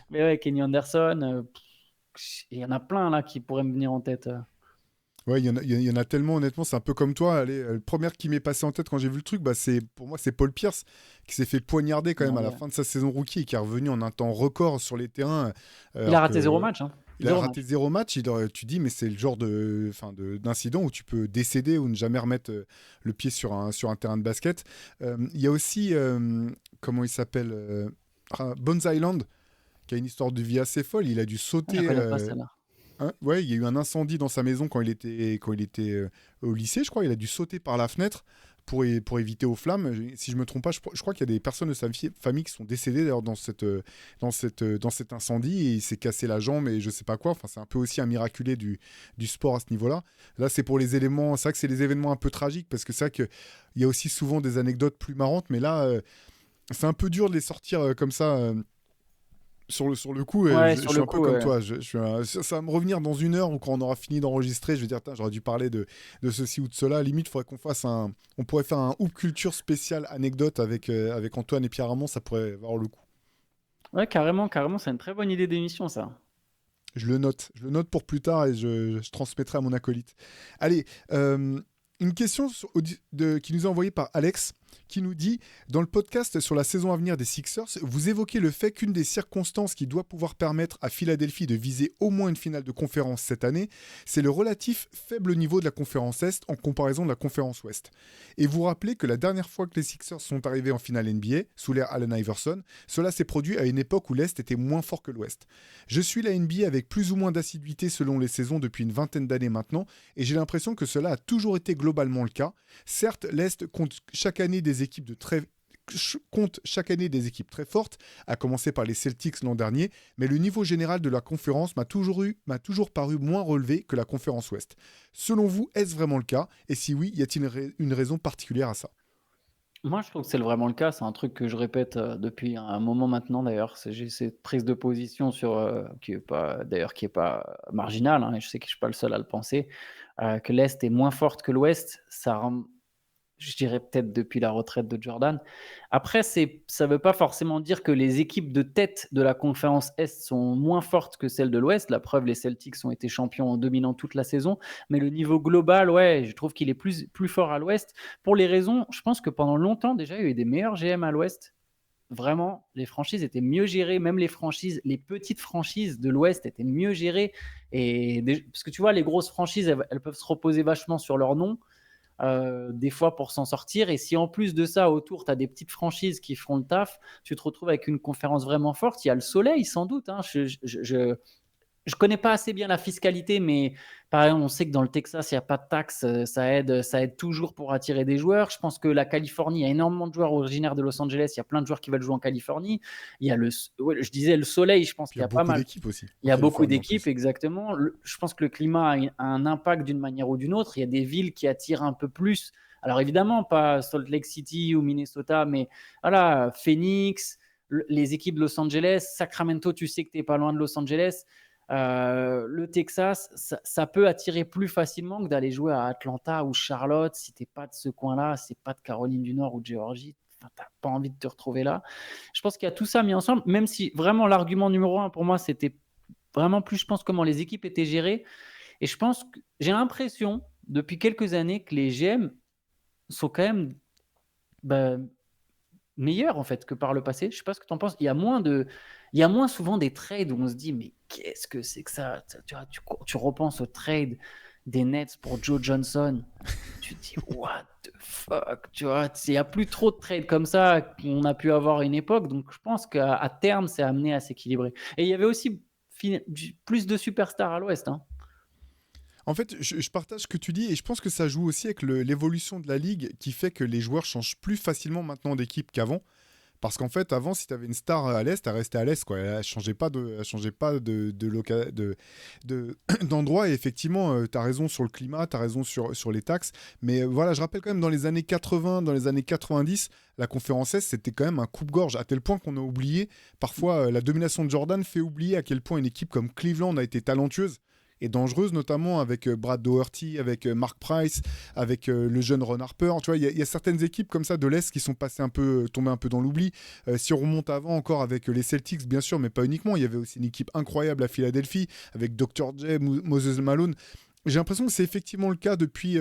Mais ouais, Kenny Anderson, il y en a plein là qui pourraient me venir en tête. Ouais, il y en a tellement, honnêtement, c'est un peu comme toi. Allez, le premier qui m'est passé en tête quand j'ai vu le truc, bah, pour moi, c'est Paul Pierce, qui s'est fait poignarder quand même à la fin de sa saison rookie et qui est revenu en un temps record sur les terrains. Il a raté 0 match. Hein. Il a raté 0 match. Tu dis, mais c'est le genre d'incident où tu peux décéder ou ne jamais remettre le pied sur un terrain de basket. Il y a aussi, comment il s'appelle Bones Island, qui a une histoire de vie assez folle. Il a dû sauter. Je connais pas celle-là. Ouais, il y a eu un incendie dans sa maison quand il était au lycée, je crois. Il a dû sauter par la fenêtre pour éviter aux flammes. Si je me trompe pas, je crois qu'il y a des personnes de sa famille qui sont décédées d'ailleurs dans cet incendie et il s'est cassé la jambe et je sais pas quoi. Enfin, c'est un peu aussi un miraculé du sport à ce niveau-là. Là, c'est pour les éléments. C'est vrai que c'est les événements un peu tragiques parce que c'est vrai qu'il y a aussi souvent des anecdotes plus marrantes, mais là, c'est un peu dur de les sortir comme ça. Sur le coup, Ouais, je sur suis le un peu coup, comme ouais. toi. Ça va me revenir dans 1 heure ou quand on aura fini d'enregistrer. Je vais dire, j'aurais dû parler de ceci ou de cela. Limite, faudrait qu'on fasse on pourrait faire un Hoop Culture spécial anecdote avec Antoine et Pierre Armand. Ça pourrait avoir le coup. Ouais, carrément, c'est une très bonne idée d'émission, ça. Je le note pour plus tard et je transmettrai à mon acolyte. Allez, une question qui nous est envoyée par Alex. qui nous dit « Dans le podcast sur la saison à venir des Sixers, vous évoquez le fait qu'une des circonstances qui doit pouvoir permettre à Philadelphie de viser au moins une finale de conférence cette année, c'est le relatif faible niveau de la conférence Est en comparaison de la conférence Ouest. Et vous rappelez que la dernière fois que les Sixers sont arrivés en finale NBA, sous l'ère Allen Iverson, cela s'est produit à une époque où l'Est était moins fort que l'Ouest. Je suis la NBA avec plus ou moins d'assiduité selon les saisons depuis une vingtaine d'années maintenant, et j'ai l'impression que cela a toujours été globalement le cas. Certes, l'Est compte chaque année des équipes très fortes, à commencer par les Celtics l'an dernier, mais le niveau général de la conférence m'a toujours paru moins relevé que la conférence Ouest. Selon vous, est-ce vraiment le cas? Et si oui, y a-t-il une raison particulière à ça? Moi, je trouve que c'est vraiment le cas. C'est un truc que je répète depuis un moment maintenant, d'ailleurs. J'ai cette prise de position qui est pas marginale, hein, et je sais que je suis pas le seul à le penser, que l'Est est moins forte que l'Ouest. Je dirais peut-être depuis la retraite de Jordan. Après, ça ne veut pas forcément dire que les équipes de tête de la conférence Est sont moins fortes que celles de l'Ouest. La preuve, les Celtics ont été champions en dominant toute la saison. Mais le niveau global, ouais, je trouve qu'il est plus fort à l'Ouest. Pour les raisons, je pense que pendant longtemps, déjà, il y a eu des meilleurs GM à l'Ouest. Vraiment, les franchises étaient mieux gérées. Même les petites franchises de l'Ouest étaient mieux gérées. Parce que tu vois, les grosses franchises, elles peuvent se reposer vachement sur leur nom. Des fois pour s'en sortir, et si en plus de ça autour tu as des petites franchises qui font le taf, tu te retrouves avec une conférence vraiment forte. Il y a le soleil sans doute, hein. Je connais pas assez bien la fiscalité, mais par exemple, on sait que dans le Texas, il n'y a pas de taxes, ça aide toujours pour attirer des joueurs. Je pense que la Californie, il y a énormément de joueurs originaires de Los Angeles, il y a plein de joueurs qui veulent jouer en Californie. Il y a je disais le soleil, je pense Puis il qu'il y y a a pas beaucoup mal. d'équipes aussi. Il y a beaucoup d'équipes, exactement. Je pense que le climat a un impact d'une manière ou d'une autre. Il y a des villes qui attirent un peu plus. Alors évidemment, pas Salt Lake City ou Minnesota, mais voilà, Phoenix, les équipes de Los Angeles, Sacramento, tu sais que tu n'es pas loin de Los Angeles. Le Texas, ça peut attirer plus facilement que d'aller jouer à Atlanta ou Charlotte si tu n'es pas de ce coin-là, si tu n'es pas de Caroline du Nord ou de Géorgie. Enfin, tu n'as pas envie de te retrouver là. Je pense qu'il y a tout ça mis ensemble, même si vraiment l'argument numéro un pour moi, c'était vraiment plus, je pense, comment les équipes étaient gérées. Et je pense que j'ai l'impression, depuis quelques années, que les GM sont quand même meilleurs en fait que par le passé. Je sais pas ce que tu en penses. Il y a moins souvent des trades où on se dit mais qu'est-ce que c'est que ça? Tu repenses au trade des Nets pour Joe Johnson. Tu te dis what the fuck, tu vois, il n'y a plus trop de trades comme ça qu'on a pu avoir à une époque. Donc je pense qu'à terme, c'est amené à s'équilibrer. Et il y avait aussi plus de superstars à l'Ouest, hein. En fait, je partage ce que tu dis et je pense que ça joue aussi avec l'évolution de la ligue qui fait que les joueurs changent plus facilement maintenant d'équipe qu'avant. Parce qu'en fait, avant, si tu avais une star à l'Est, elle restait à l'Est, quoi. Elle ne changeait pas d'endroit. Et effectivement, tu as raison sur le climat, tu as raison sur les taxes. Mais voilà, je rappelle quand même, dans les années 80, dans les années 90, la conférence Est, c'était quand même un coupe-gorge, à tel point qu'on a oublié, parfois, la domination de Jordan fait oublier à quel point une équipe comme Cleveland a été talentueuse et dangereuse, notamment avec Brad Doherty, avec Mark Price, avec le jeune Ron Harper. Tu vois, il y a certaines équipes comme ça de l'Est qui sont passées tombées un peu dans l'oubli. Si on remonte avant encore avec les Celtics, bien sûr, mais pas uniquement. Il y avait aussi une équipe incroyable à Philadelphie avec Dr. J, Moses Malone. J'ai l'impression que c'est effectivement le cas depuis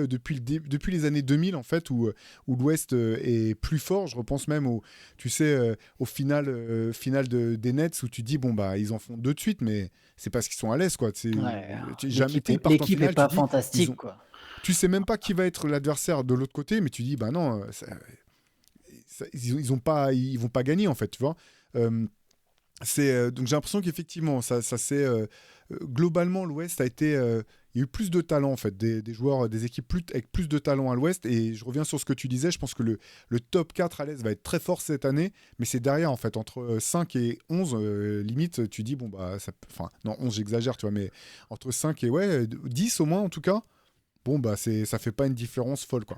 les années 2000, en fait, où l'Ouest est plus fort. Je repense même au final des Nets, où tu dis, bon, bah, ils en font deux de suite, mais c'est parce qu'ils sont à l'Est, quoi. Ouais, Jamais l'équipe n'est pas fantastique, quoi. Tu sais même pas qui va être l'adversaire de l'autre côté, mais tu dis, bah non, ils vont pas gagner, en fait, tu vois. Donc j'ai l'impression qu'effectivement, ça c'est globalement l'Ouest a été, il y a eu plus de talent en fait, des joueurs, des équipes avec plus de talent à l'Ouest. Et je reviens sur ce que tu disais, je pense que le top 4 à l'Est va être très fort cette année, mais c'est derrière en fait, entre 5 et 11, limite, tu dis bon bah, enfin non 11 j'exagère, tu vois, mais entre 5 et 10 au moins en tout cas, bon bah ça fait pas une différence folle quoi.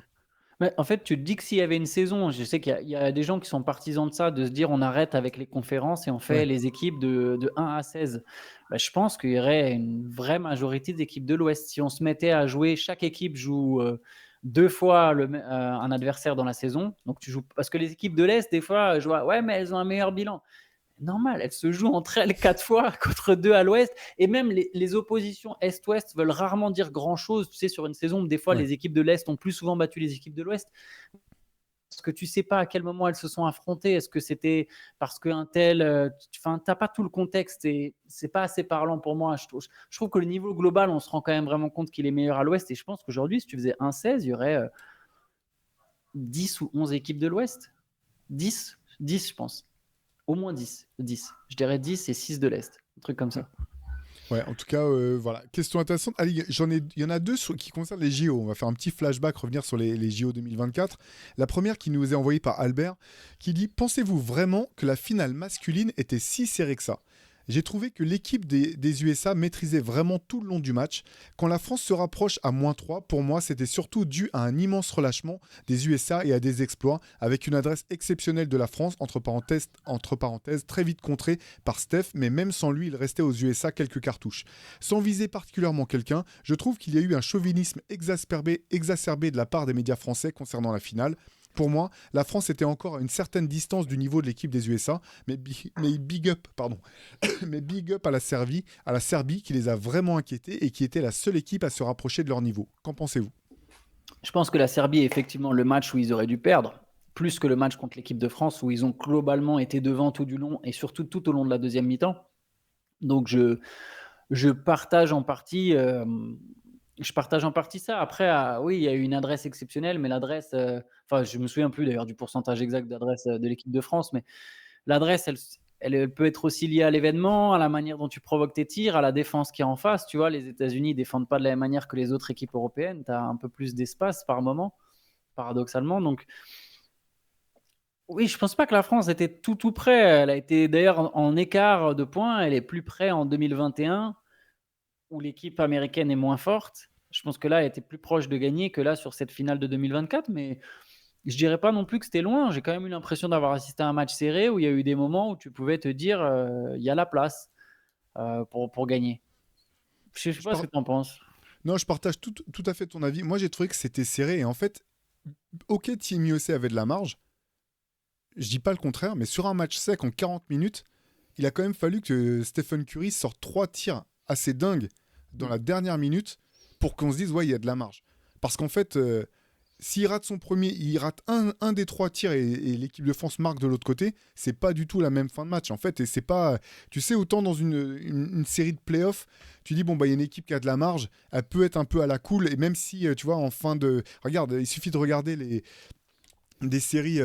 Mais en fait, tu te dis que s'il y avait une saison, je sais qu'il y a des gens qui sont partisans de ça, de se dire on arrête avec les conférences et on fait Ouais. les équipes de 1 à 16. Bah, je pense qu'il y aurait une vraie majorité d'équipes de l'Ouest. Si on se mettait à jouer, chaque équipe joue 2 fois un adversaire dans la saison. Donc tu joues, parce que les équipes de l'Est, des fois, je vois, ouais, mais elles ont un meilleur bilan. Normal, elles se jouent entre elles 4 fois contre 2 à l'Ouest. Et même les oppositions Est-Ouest veulent rarement dire grand-chose. Tu sais, sur une saison, des fois, Ouais. les équipes de l'Est ont plus souvent battu les équipes de l'Ouest. que tu sais pas à quel moment elles se sont affrontées. Est-ce que c'était parce qu'un tel, enfin, t'as pas tout le contexte et c'est pas assez parlant pour moi. Je trouve que le niveau global, on se rend quand même vraiment compte qu'il est meilleur à l'Ouest. Et je pense qu'aujourd'hui, si tu faisais un 16, il y aurait 10 ou 11 équipes de l'Ouest. 10, 10, je pense. Au moins 10. 10. Je dirais 10 et 6 de l'Est. Un truc comme ça. Ouais, en tout cas, voilà. Question intéressante. Allez, il y en a deux qui concernent les JO. On va faire un petit flashback, revenir sur les JO 2024. La première qui nous est envoyée par Albert, qui dit: Pensez-vous vraiment que la finale masculine était si serrée que ça? J'ai trouvé que l'équipe des USA maîtrisait vraiment tout le long du match. Quand la France se rapproche à -3, pour moi, c'était surtout dû à un immense relâchement des USA et à des exploits, avec une adresse exceptionnelle de la France, entre parenthèses, très vite contrée par Steph, mais même sans lui, il restait aux USA quelques cartouches. Sans viser particulièrement quelqu'un, je trouve qu'il y a eu un chauvinisme exacerbé de la part des médias français concernant la finale. Pour moi, la France était encore à une certaine distance du niveau de l'équipe des USA, mais big up à la Serbie qui les a vraiment inquiétés et qui était la seule équipe à se rapprocher de leur niveau. Qu'en pensez-vous? Je pense que la Serbie est effectivement le match où ils auraient dû perdre, plus que le match contre l'équipe de France où ils ont globalement été devant tout du long et surtout tout au long de la deuxième mi-temps. Donc je partage en partie ça. Après, oui, il y a eu une adresse exceptionnelle, mais l'adresse, enfin, je me souviens plus d'ailleurs du pourcentage exact d'adresse de l'équipe de France, mais l'adresse, elle peut être aussi liée à l'événement, à la manière dont tu provoques tes tirs, à la défense qui est en face. Tu vois, les États-Unis ne défendent pas de la même manière que les autres équipes européennes. Tu as un peu plus d'espace par moment, paradoxalement. Donc, oui, je pense pas que la France était tout près. Elle a été d'ailleurs en écart de points. Elle est plus près en 2021 où l'équipe américaine est moins forte. Je pense que là, elle était plus proche de gagner que là sur cette finale de 2024. Mais je dirais pas non plus que c'était loin. J'ai quand même eu l'impression d'avoir assisté à un match serré où il y a eu des moments où tu pouvais te dire il y a la place pour gagner. Je sais Je pas ce par- que tu en penses. Non, je partage tout à fait ton avis. Moi, j'ai trouvé que c'était serré et en fait, ok, Team USA avait de la marge. Je dis pas le contraire, mais sur un match sec en 40 minutes, il a quand même fallu que Stephen Curry sorte 3 tirs assez dingues dans la dernière minute pour qu'on se dise, ouais, il y a de la marge. Parce qu'en fait, s'il rate son premier, il rate un des 3 tirs et l'équipe de France marque de l'autre côté, c'est pas du tout la même fin de match. En fait, et c'est pas. Tu sais, autant dans une série de playoffs, tu dis, bon, bah, il y a une équipe qui a de la marge, elle peut être un peu à la cool, et même si, tu vois, en fin de. Regarde, il suffit de regarder des séries,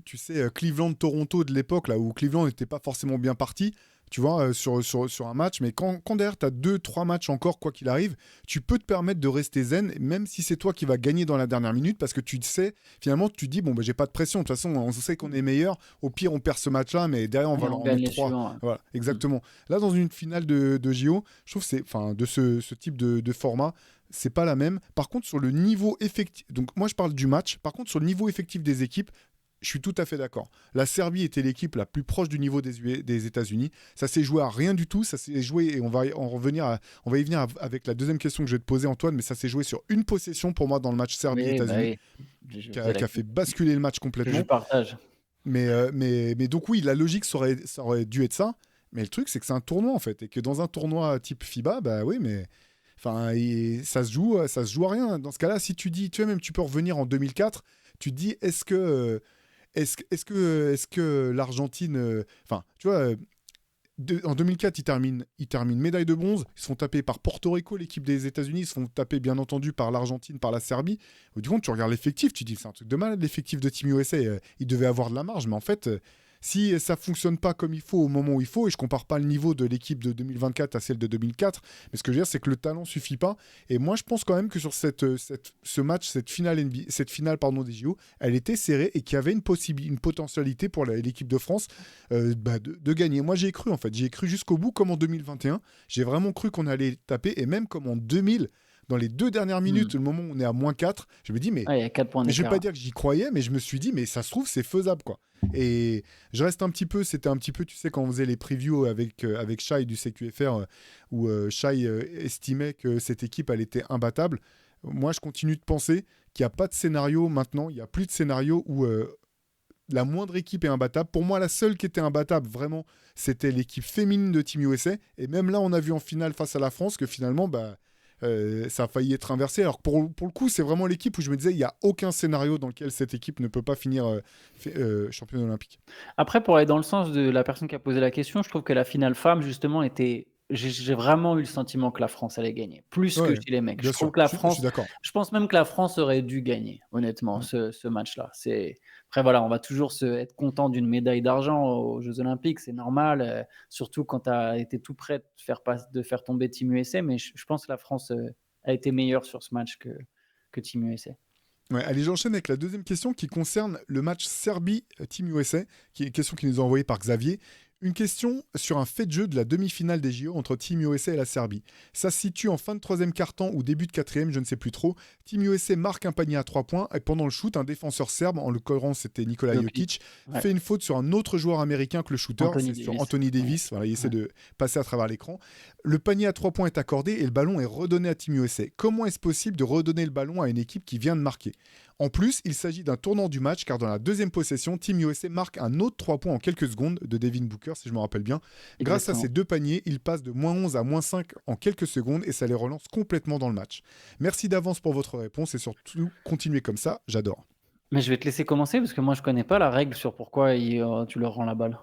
tu sais, Cleveland-Toronto de l'époque, là où Cleveland n'était pas forcément bien parti, tu vois, sur un match. Mais quand derrière, tu as 2-3 matchs encore, quoi qu'il arrive, tu peux te permettre de rester zen, même si c'est toi qui vas gagner dans la dernière minute, parce que tu sais, finalement, tu te dis, bon, bah, j'ai pas de pression. De toute façon, on sait qu'on est meilleur. Au pire, on perd ce match-là, mais derrière, on va leur en gagne mettre les 3. suivants. Voilà, exactement. Là, dans une finale de JO, je trouve que c'est, enfin, de ce type de format, c'est pas la même. Par contre, sur le niveau effectif, donc moi je parle du match, par contre, sur le niveau effectif des équipes, je suis tout à fait d'accord. La Serbie était l'équipe la plus proche du niveau des États-Unis. Ça s'est joué à rien du tout. Ça s'est joué, et on va y venir avec la deuxième question que je vais te poser, Antoine, mais ça s'est joué sur une possession pour moi dans le match Oui, bah Serbie-États-Unis, oui. qui a fait basculer le match Je complètement. partage. Mais donc oui, la logique, ça aurait dû être ça. Mais le truc, c'est que c'est un tournoi en fait, et que dans un tournoi type FIBA, bah oui, mais enfin, ça se joue à rien. Dans ce cas-là, si tu dis, tu vois, même tu peux revenir en 2004, tu te dis, est-ce que l'Argentine, enfin, tu vois, en 2004, ils terminent médaille de bronze. Ils se font taper par Porto Rico, l'équipe des États-Unis. Ils se font taper, bien entendu, par l'Argentine, par la Serbie. Du coup, tu regardes l'effectif, tu dis, c'est un truc de malade, l'effectif de Team USA. Il devait avoir de la marge, mais en fait, si ça fonctionne pas comme il faut au moment où il faut, et je compare pas le niveau de l'équipe de 2024 à celle de 2004, mais ce que je veux dire, c'est que le talent suffit pas. Et moi, je pense quand même que sur ce match, cette finale pardon, des JO, elle était serrée et qu'il y avait une potentialité pour l'équipe de France de gagner. Moi, j'y ai cru en fait. J'y ai cru jusqu'au bout, comme en 2021. J'ai vraiment cru qu'on allait taper, et même comme en 2000. Dans les 2 dernières minutes, le moment où on est à -4, je me dis, mais Il y a 4 points je vais d'écart. pas dire que j'y croyais, mais je me suis dit, mais ça se trouve, c'est faisable, quoi. Et je reste c'était un petit peu, tu sais, quand on faisait les previews avec Shai du CQFR, où Shai estimait que cette équipe, elle était imbattable. Moi, je continue de penser qu'il n'y a pas de scénario maintenant, il n'y a plus de scénario où la moindre équipe est imbattable. Pour moi, la seule qui était imbattable, vraiment, c'était l'équipe féminine de Team USA. Et même là, on a vu en finale face à la France que finalement, bah, ça a failli être inversé. Alors pour le coup, c'est vraiment l'équipe où je me disais, il n'y a aucun scénario dans lequel cette équipe ne peut pas finir championne olympique. Après, pour aller dans le sens de la personne qui a posé la question, je trouve que la finale femme, justement, était. J'ai vraiment eu le sentiment que la France allait gagner, plus que Ouais, chez les mecs. bien Je trouve sûr, que la je suis France, d'accord. je pense même que la France aurait dû gagner, honnêtement, ce match-là. Après, voilà, on va toujours être content d'une médaille d'argent aux Jeux Olympiques, c'est normal, surtout quand tu as été tout prêt de faire tomber Team USA, mais je pense que la France a été meilleure sur ce match que Team USA. Ouais, allez, j'enchaîne avec la deuxième question qui concerne le match Serbie-Team USA, qui est une question qui nous est envoyée par Xavier. Une question sur un fait de jeu de la demi-finale des JO entre Team USA et la Serbie. Ça se situe en fin de troisième quart-temps ou début de quatrième, je ne sais plus trop. Team USA marque un panier à 3 points et pendant le shoot, un défenseur serbe, en l'occurrence c'était Nikola Jokic, fait une faute sur un autre joueur américain que le shooter, c'est sur Anthony Davis. Voilà, il essaie de passer à travers l'écran. Le panier à 3 points est accordé et le ballon est redonné à Team USA. Comment est-ce possible de redonner le ballon à une équipe qui vient de marquer ? En plus, il s'agit d'un tournant du match car dans la deuxième possession, Team USA marque un autre 3 points en quelques secondes de Devin Booker, si je me rappelle bien. Grâce à ces deux paniers, ils passent de -11 à -5 en quelques secondes et ça les relance complètement dans le match. Merci d'avance pour votre réponse et surtout, continuez comme ça, j'adore. Mais je vais te laisser commencer parce que moi, je connais pas la règle sur pourquoi tu leur rends la balle.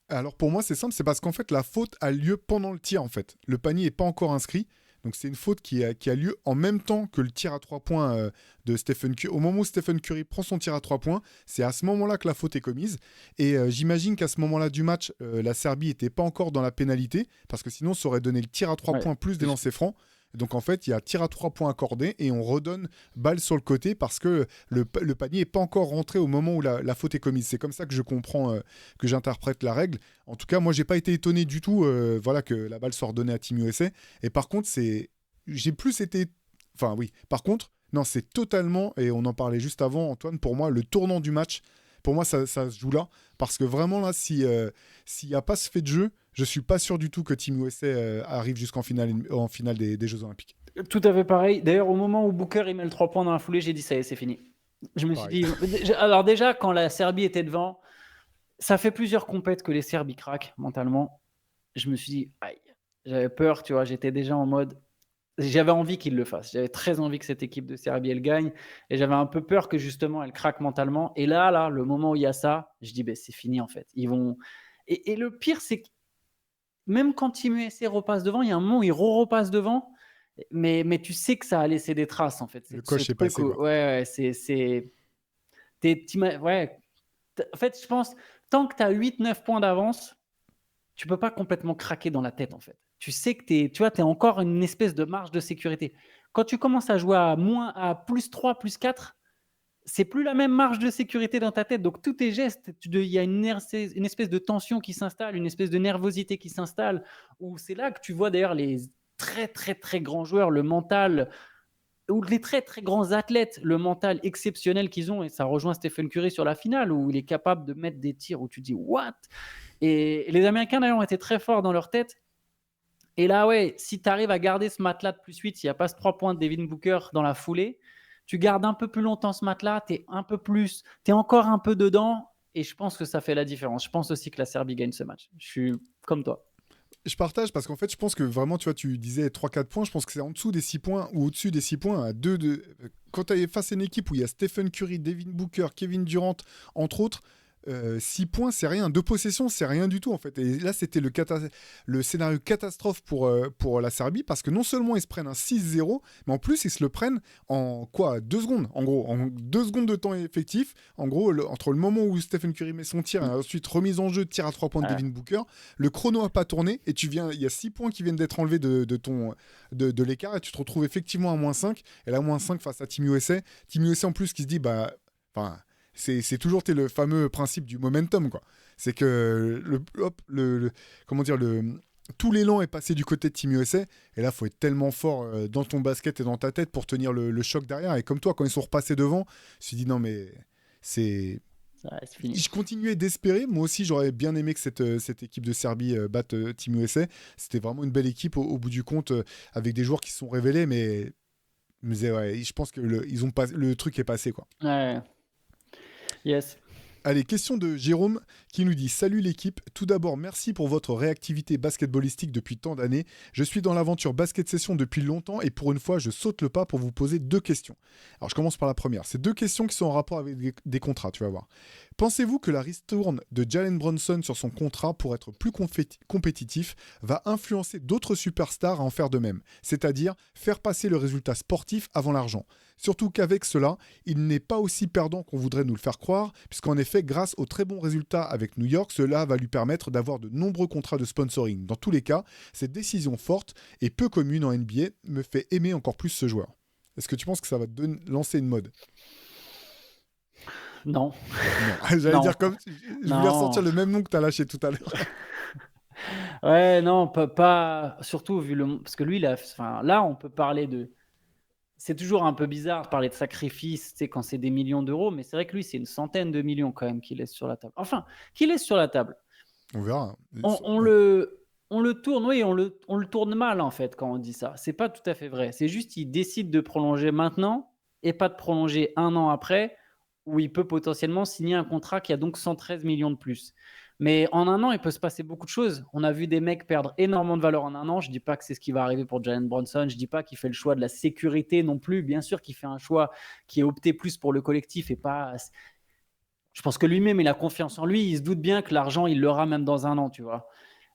Alors pour moi, c'est simple, c'est parce qu'en fait, la faute a lieu pendant le tir en fait. Le panier n'est pas encore inscrit. Donc c'est une faute qui a lieu en même temps que le tir à 3 points de Stephen Curry. Au moment où Stephen Curry prend son tir à 3 points, c'est à ce moment-là que la faute est commise. Et j'imagine qu'à ce moment-là du match, la Serbie n'était pas encore dans la pénalité, parce que sinon ça aurait donné le tir à 3 points plus des lancers francs. Donc en fait, il y a tir à 3 points accordé et on redonne balle sur le côté parce que le panier n'est pas encore rentré au moment où la faute est commise. C'est comme ça que je comprends, que j'interprète la règle. En tout cas, moi, j'ai pas été étonné du tout voilà, que la balle soit redonnée à Team USA. Et par contre, j'ai plus été... Enfin oui, par contre, non, c'est totalement, et on en parlait juste avant, Antoine, pour moi, le tournant du match, pour moi, ça se joue là. Parce que vraiment, là, s'il n'y a pas ce fait de jeu, je suis pas sûr du tout que Team USA arrive jusqu'en finale des Jeux Olympiques. Tout à fait pareil. D'ailleurs, au moment où Booker il met le 3 points dans la foulée, j'ai dit ça y est, c'est fini. Je me suis dit... Alors déjà, quand la Serbie était devant, ça fait plusieurs compètes que les Serbes craquent mentalement. Je me suis dit, aïe, j'avais peur, tu vois, j'étais déjà en mode... J'avais envie qu'ils le fassent. J'avais très envie que cette équipe de Serbie, elle gagne. Et j'avais un peu peur que justement, elle craque mentalement. Et là, le moment où il y a ça, je dis, c'est fini en fait. Ils vont... Et le pire, c'est que même quand Team USA repasse devant, il y a un moment où il repasse devant, mais tu sais que ça a laissé des traces en fait. Le coche est passé. Ouais, ouais. En fait, je pense, tant que tu as 8-9 points d'avance, tu peux pas complètement craquer dans la tête en fait. Tu sais que tu es encore une espèce de marge de sécurité. Quand tu commences à jouer à +3, +4, c'est plus la même marge de sécurité dans ta tête. Donc, tous tes gestes, il y a une espèce de tension qui s'installe, une espèce de nervosité qui s'installe. Où c'est là que tu vois d'ailleurs les très, très, très grands joueurs, le mental, ou les très, très grands athlètes, le mental exceptionnel qu'ils ont. Et ça rejoint Stephen Curry sur la finale, où il est capable de mettre des tirs où tu dis « what ?» Et les Américains, d'ailleurs, ont été très forts dans leur tête. Et là, ouais, si tu arrives à garder ce matelas de +8, s'il n'y a pas ce 3 points de Devin Booker dans la foulée, tu gardes un peu plus longtemps ce matelas, tu es encore un peu dedans, et je pense que ça fait la différence. Je pense aussi que la Serbie gagne ce match. Je suis comme toi. Je partage parce qu'en fait, je pense que vraiment, tu vois, tu disais 3-4 points, je pense que c'est en dessous des 6 points ou au-dessus des 6 points à 2 de... Quand tu es face à une équipe où il y a Stephen Curry, Devin Booker, Kevin Durant, entre autres, 6 points, c'est rien. 2 possessions, c'est rien du tout en fait. Et là, c'était le scénario catastrophe pour la Serbie parce que non seulement ils se prennent un 6-0, mais en plus ils se le prennent en 2 secondes. En gros, en 2 secondes de temps effectif. En gros, entre le moment où Stephen Curry met son tir et ensuite remise en jeu, tir à 3 points de Devin Booker, le chrono n'a pas tourné et il y a 6 points qui viennent d'être enlevés de l'écart et tu te retrouves effectivement à -5. Et là, -5 face à Team USA. Team USA en plus qui se dit, c'est toujours le fameux principe du momentum, quoi. C'est que tout l'élan est passé du côté de Team USA, et là, il faut être tellement fort dans ton basket et dans ta tête pour tenir le choc derrière. Et comme toi, quand ils sont repassés devant, je me suis dit, non, mais c'est fini. Je continuais d'espérer. Moi aussi, j'aurais bien aimé que cette équipe de Serbie batte Team USA. C'était vraiment une belle équipe au bout du compte, avec des joueurs qui se sont révélés, mais je pense que le truc est passé, quoi. Ouais. Yes. Allez, question de Jérôme qui nous dit: Salut l'équipe, tout d'abord merci pour votre réactivité basketballistique depuis tant d'années. Je suis dans l'aventure basket session depuis longtemps et pour une fois je saute le pas pour vous poser deux questions. Alors je commence par la première. C'est deux questions qui sont en rapport avec des contrats, tu vas voir. Pensez-vous que la ristourne de Jalen Brunson sur son contrat pour être plus compétitif va influencer d'autres superstars à en faire de même, c'est-à-dire faire passer le résultat sportif avant l'argent? Surtout qu'avec cela, il n'est pas aussi perdant qu'on voudrait nous le faire croire, puisqu'en effet, grâce aux très bons résultats avec New York, cela va lui permettre d'avoir de nombreux contrats de sponsoring. Dans tous les cas, cette décision forte et peu commune en NBA me fait aimer encore plus ce joueur. Est-ce que tu penses que ça va lancer une mode? Non, Non, j'allais non, dire comme... Je voulais ressortir non. le même nom que tu as lâché tout à l'heure. Ouais, non, pas surtout vu parce que lui, enfin, là, on peut parler de. C'est toujours un peu bizarre de parler de sacrifice, tu sais, quand c'est des millions d'euros, mais c'est vrai que lui, c'est une centaine de millions quand même qu'il laisse sur la table. Enfin, qu'il laisse sur la table. On verra. On Ouais. le tourne, oui, on le tourne mal en fait quand on dit ça. C'est pas tout à fait vrai. C'est juste qu'il décide de prolonger maintenant et pas de prolonger un an après, où il peut potentiellement signer un contrat qui a donc 113 millions de plus. Mais en un an, il peut se passer beaucoup de choses. On a vu des mecs perdre énormément de valeur en un an. Je dis pas que c'est ce qui va arriver pour Jalen Brunson. Je dis pas qu'il fait le choix de la sécurité non plus. Bien sûr qu'il fait un choix qui est opté plus pour le collectif et pas. Je pense que lui-même, il a confiance en lui. Il se doute bien que l'argent, il l'aura même dans un an, tu vois.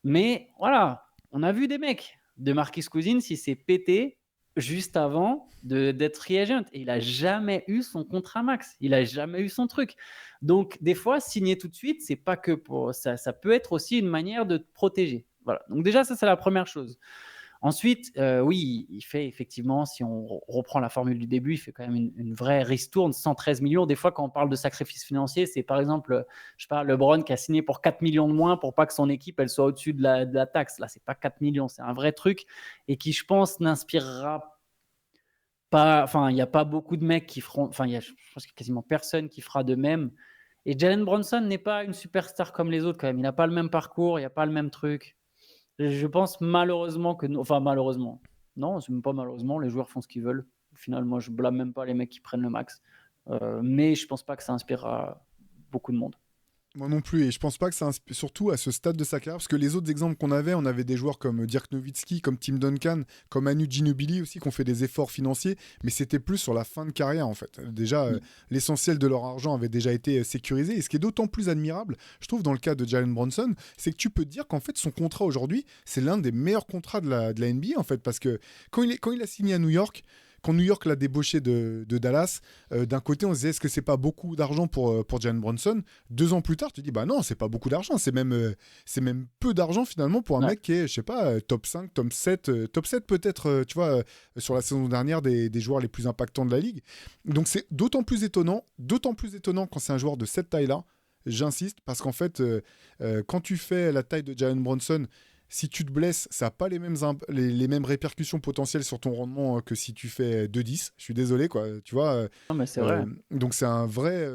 Mais voilà, on a vu des mecs. De Marquis Cousins, il s'est pété juste avant d'être free agent. Et il n'a jamais eu son contrat max. Il n'a jamais eu son truc. Donc, des fois, signer tout de suite, c'est pas que pour ça. Ça peut être aussi une manière de te protéger. Voilà. Donc, déjà, ça, c'est la première chose. Ensuite, oui, il fait effectivement, si on reprend la formule du début, il fait quand même une vraie ristourne, 113 millions. Des fois, quand on parle de sacrifice financier, c'est par exemple, je sais pas, LeBron qui a signé pour 4 millions de moins pour pas que son équipe elle soit au-dessus de la taxe. Là, c'est pas 4 millions, c'est un vrai truc et qui, je pense, n'inspirera pas. Enfin, il n'y a pas beaucoup de mecs qui feront. Enfin, je pense qu'il y a quasiment personne qui fera de même. Et Jalen Brunson n'est pas une superstar comme les autres quand même. Il n'a pas le même parcours, il n'y a pas le même truc. Je pense malheureusement que. Enfin, malheureusement. Non, c'est même pas malheureusement. Les joueurs font ce qu'ils veulent. Finalement, je blâme même pas les mecs qui prennent le max. Mais je pense pas que ça inspirera beaucoup de monde. Moi non plus, et je pense pas que ça surtout à ce stade de sa carrière, parce que les autres exemples qu'on avait, on avait des joueurs comme Dirk Nowitzki, comme Tim Duncan, comme Manu Ginobili aussi, qui ont fait des efforts financiers, mais c'était plus sur la fin de carrière en fait. Déjà, l'essentiel de leur argent avait déjà été sécurisé, et ce qui est d'autant plus admirable, je trouve, dans le cas de Jalen Brunson, c'est que tu peux te dire qu'en fait, son contrat aujourd'hui, c'est l'un des meilleurs contrats de la NBA en fait, parce que quand il a signé à New York, quand New York l'a débauché de Dallas, d'un côté, on se disait, est-ce que c'est pas beaucoup d'argent pour Jalen Brunson? 2 ans plus tard, tu dis, bah non, c'est pas beaucoup d'argent. C'est même peu d'argent finalement pour un Ouais. mec qui est, je sais pas, top 5, top 7 peut-être, tu vois, sur la saison dernière, des joueurs les plus impactants de la ligue. Donc c'est d'autant plus étonnant quand c'est un joueur de cette taille-là. J'insiste, parce qu'en fait, quand tu fais la taille de Jalen Brunson, si tu te blesses, ça n'a pas les mêmes répercussions potentielles sur ton rendement que si tu fais 2-10. Je suis désolé, quoi. Tu vois, Non, mais c'est vrai. donc c'est un vrai.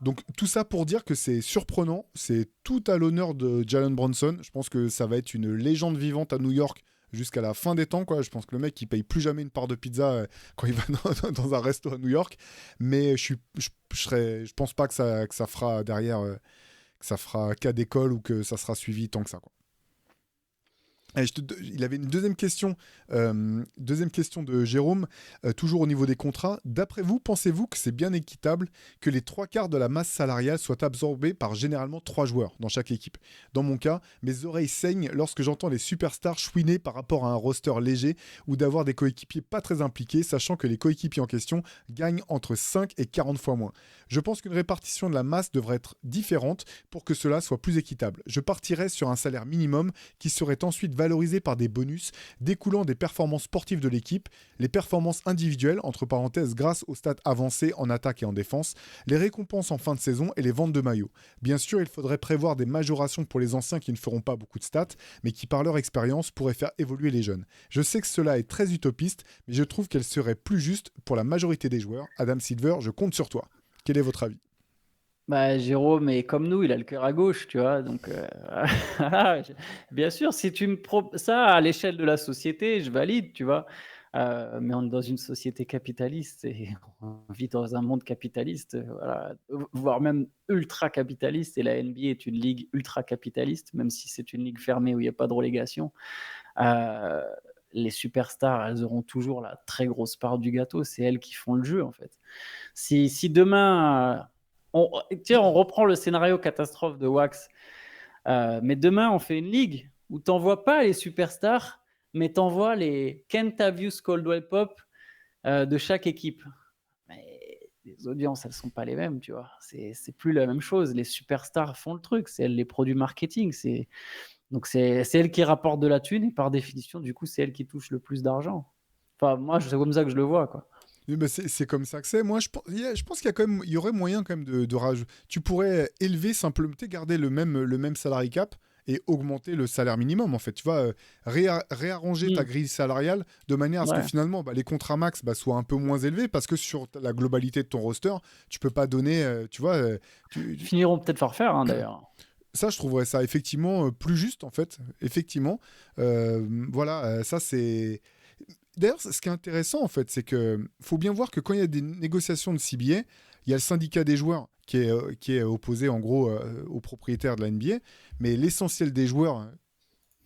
Donc tout ça pour dire que c'est surprenant. C'est tout à l'honneur de Jalen Brunson. Je pense que ça va être une légende vivante à New York jusqu'à la fin des temps, quoi. Je pense que le mec, il paye plus jamais une part de pizza quand il va dans un resto à New York. Mais je pense pas que ça fera derrière, que ça fera cas d'école ou que ça sera suivi tant que ça, quoi. Et il avait une deuxième question de Jérôme, toujours au niveau des contrats. D'après vous, pensez-vous que c'est bien équitable que les 3/4 de la masse salariale soient absorbés par généralement 3 joueurs dans chaque équipe? Dans mon cas, mes oreilles saignent lorsque j'entends les superstars chouiner par rapport à un roster léger ou d'avoir des coéquipiers pas très impliqués, sachant que les coéquipiers en question gagnent entre 5 et 40 fois moins. Je pense qu'une répartition de la masse devrait être différente pour que cela soit plus équitable. Je partirais sur un salaire minimum qui serait ensuite valorisé par des bonus découlant des performances sportives de l'équipe, les performances individuelles, entre parenthèses grâce aux stats avancées en attaque et en défense, les récompenses en fin de saison et les ventes de maillots. Bien sûr, il faudrait prévoir des majorations pour les anciens qui ne feront pas beaucoup de stats, mais qui par leur expérience pourraient faire évoluer les jeunes. Je sais que cela est très utopiste, mais je trouve qu'elle serait plus juste pour la majorité des joueurs. Adam Silver, je compte sur toi. Quel est votre avis? Bah, Jérôme est comme nous, il a le cœur à gauche, tu vois. Donc, bien sûr, si tu me ça à l'échelle de la société, je valide, tu vois. Mais on est dans une société capitaliste et on vit dans un monde capitaliste, voilà, voire même ultra capitaliste. Et la NBA est une ligue ultra capitaliste, même si c'est une ligue fermée où il n'y a pas de relégation. Euh, les superstars, elles auront toujours la très grosse part du gâteau. C'est elles qui font le jeu, en fait. Si demain, tiens, on reprend le scénario catastrophe de Wax, mais demain, on fait une ligue où tu n'envoies pas les superstars, mais tu envoies les Kentavious Caldwell Pope de chaque équipe. Mais les audiences, elles ne sont pas les mêmes, tu vois. C'est plus la même chose. Les superstars font le truc. C'est elles les produits marketing. Donc, c'est elles qui rapportent de la thune et par définition, du coup, c'est elles qui touchent le plus d'argent. Enfin, moi, c'est comme ça que je le vois, quoi. Oui, bah, c'est comme ça que c'est. Moi, je pense qu'il y a quand même, il y aurait moyen quand même de rajouter. Tu pourrais élever simplement, tu sais, garder le même salary cap et augmenter le salaire minimum, en fait. Tu vas réarranger ta grille salariale de manière à ce que Ouais. finalement, bah, les contrats max soient un peu moins élevés parce que sur la globalité de ton roster, tu peux pas donner, tu vois, Ils finiront peut-être par faire, hein, d'ailleurs. ça, je trouverais ça effectivement plus juste, en fait. Effectivement. Voilà, ça, c'est. D'ailleurs, ce qui est intéressant, en fait, c'est que faut bien voir que quand il y a des négociations de CBA, il y a le syndicat des joueurs qui est opposé, en gros, aux propriétaires de la NBA, mais l'essentiel des joueurs,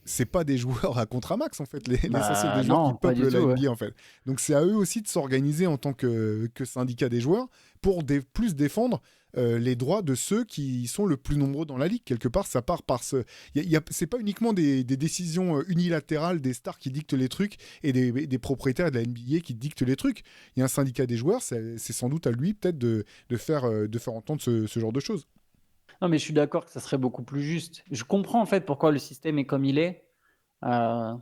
c'est pas des joueurs à contrat max, en fait. L'essentiel Bah des joueurs qui non, pas du peuplent la tout. Ouais. NBA, en fait. Donc, c'est à eux aussi de s'organiser en tant que syndicat des joueurs pour plus défendre les droits de ceux qui sont le plus nombreux dans la ligue. Quelque part, ça part par ce. C'est pas uniquement des décisions unilatérales des stars qui dictent les trucs et des propriétaires de la NBA qui dictent les trucs. Il y a un syndicat des joueurs, c'est sans doute à lui peut-être de faire entendre ce genre de choses. Non, mais je suis d'accord que ça serait beaucoup plus juste. Je comprends en fait pourquoi le système est comme il est. Euh,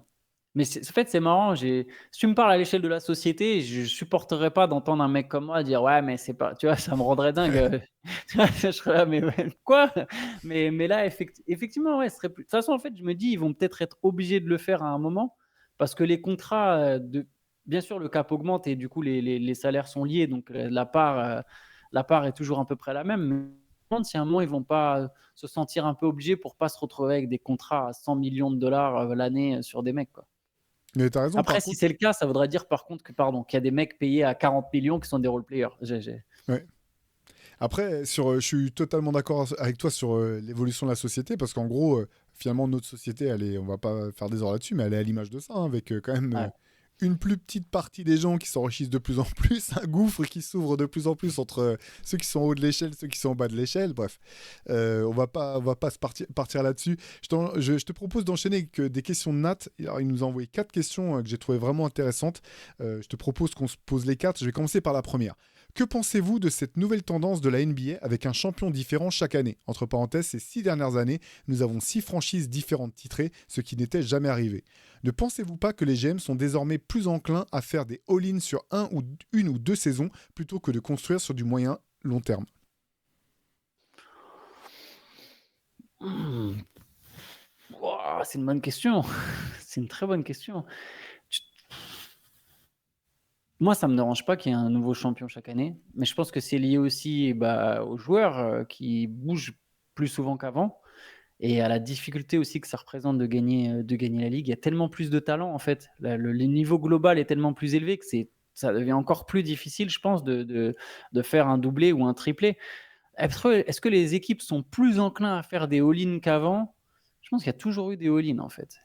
mais en fait, c'est marrant. Si tu me parles à l'échelle de la société, je supporterais pas d'entendre un mec comme moi dire ouais, mais c'est pas. Tu vois, ça me rendrait dingue. Tu vois, je serais là, mais ouais, quoi? Mais là, effectivement, ouais, ce serait plus. De toute façon, en fait, je me dis, ils vont peut-être être obligés de le faire à un moment parce que les contrats bien sûr, le cap augmente et du coup, les salaires sont liés. Donc, la part est toujours à peu près la même. Mais je me demande si à un moment, ils vont pas se sentir un peu obligés pour pas se retrouver avec des contrats à 100 millions de dollars l'année sur des mecs, quoi. Mais t'as raison, Après, par si contre. c'est le cas, ça voudrait dire par contre qu'il y a des mecs payés à 40 millions qui sont des role-players. Ouais. Après, je suis totalement d'accord avec toi sur l'évolution de la société, parce qu'en gros, finalement, notre société, on va pas faire des heures là-dessus, mais elle est à l'image de ça, hein, avec quand même Ouais. une plus petite partie des gens qui s'enrichissent de plus en plus, un gouffre qui s'ouvre de plus en plus entre ceux qui sont en haut de l'échelle, ceux qui sont en bas de l'échelle. Bref, on va pas partir là-dessus. Je te propose d'enchaîner avec des questions de Nat. Alors, il nous a envoyé 4 questions que j'ai trouvées vraiment intéressantes. Je te propose qu'on se pose les 4. Je vais commencer par la première. Que pensez-vous de cette nouvelle tendance de la NBA avec un champion différent chaque année? Entre parenthèses, ces 6 dernières années, nous avons 6 franchises différentes titrées, ce qui n'était jamais arrivé. Ne pensez-vous pas que les GM sont désormais plus enclins à faire des all-in sur une ou deux saisons plutôt que de construire sur du moyen long terme? Mmh. Ouah, c'est une bonne question. C'est une très bonne question. Tu- Moi, ça me dérange pas qu'il y ait un nouveau champion chaque année, mais je pense que c'est lié aussi aux joueurs qui bougent plus souvent qu'avant et à la difficulté aussi que ça représente de gagner la ligue. Il y a tellement plus de talent en fait. Le niveau global est tellement plus élevé que ça devient encore plus difficile, je pense, de faire un doublé ou un triplé. Est-ce que les équipes sont plus enclins à faire des all-in qu'avant? Je pense qu'il y a toujours eu des all-in en fait.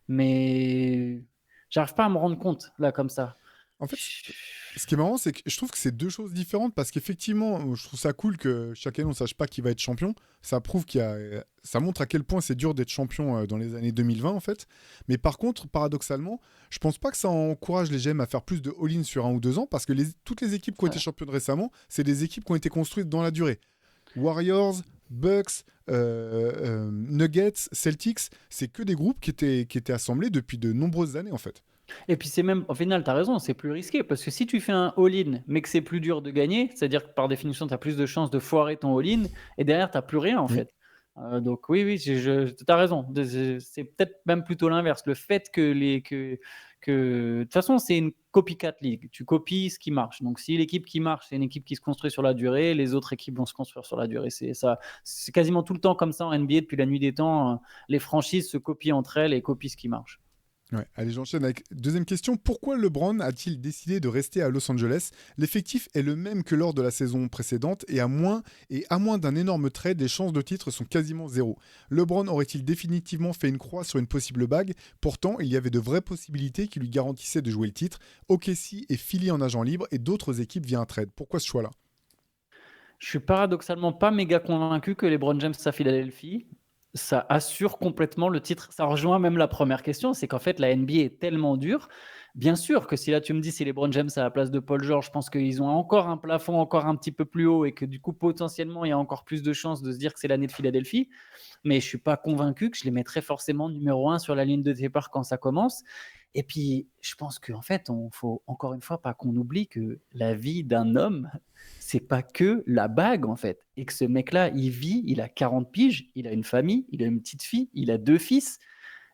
Mais j'arrive pas à me rendre compte là comme ça. En fait, ce qui est marrant, c'est que je trouve que c'est deux choses différentes parce qu'effectivement, je trouve ça cool que chaque année on sache pas qui va être champion. Ça prouve ça montre à quel point c'est dur d'être champion dans les années 2020 en fait. Mais par contre, paradoxalement, je pense pas que ça encourage les GM à faire plus de all-in sur 1 ou 2 ans parce que toutes les équipes qui ont été Ouais. championnes récemment, c'est des équipes qui ont été construites dans la durée. Warriors, Bucks, Nuggets, Celtics, c'est que des groupes qui étaient assemblés depuis de nombreuses années en fait. Et puis c'est même, au final, tu as raison, c'est plus risqué parce que si tu fais un all-in mais que c'est plus dur de gagner, c'est-à-dire que par définition, tu as plus de chances de foirer ton all-in et derrière, tu n'as plus rien en Oui. fait. Donc oui, tu as raison. C'est peut-être même plutôt l'inverse. Le fait de toute façon, c'est une copycat league. Tu copies ce qui marche. Donc si l'équipe qui marche, c'est une équipe qui se construit sur la durée, les autres équipes vont se construire sur la durée. C'est ça. C'est quasiment tout le temps comme ça en NBA depuis la nuit des temps. Les franchises se copient entre elles et copient ce qui marche. Ouais, allez, j'enchaîne avec deuxième question. Pourquoi LeBron a-t-il décidé de rester à Los Angeles? L'effectif est le même que lors de la saison précédente et à moins d'un énorme trade, les chances de titre sont quasiment zéro. LeBron aurait-il définitivement fait une croix sur une possible bague? Pourtant, il y avait de vraies possibilités qui lui garantissaient de jouer le titre. OKC et Philly en agent libre et d'autres équipes via un trade. Pourquoi ce choix-là? Je suis paradoxalement pas méga convaincu que LeBron James à Philadelphie, ça assure complètement le titre. Ça rejoint même la première question, c'est qu'en fait la NBA est tellement dure. Bien sûr que si là tu me dis si LeBron James à la place de Paul George, je pense qu'ils ont encore un plafond encore un petit peu plus haut et que du coup potentiellement il y a encore plus de chances de se dire que c'est l'année de Philadelphie. Mais je suis pas convaincu que je les mettrais forcément numéro un sur la ligne de départ quand ça commence. Et puis, je pense qu'en fait, on faut encore une fois pas qu'on oublie que la vie d'un homme, c'est pas que la bague en fait. Et que ce mec-là, il vit, il a 40 piges, il a une famille, il a une petite fille, il a 2 fils,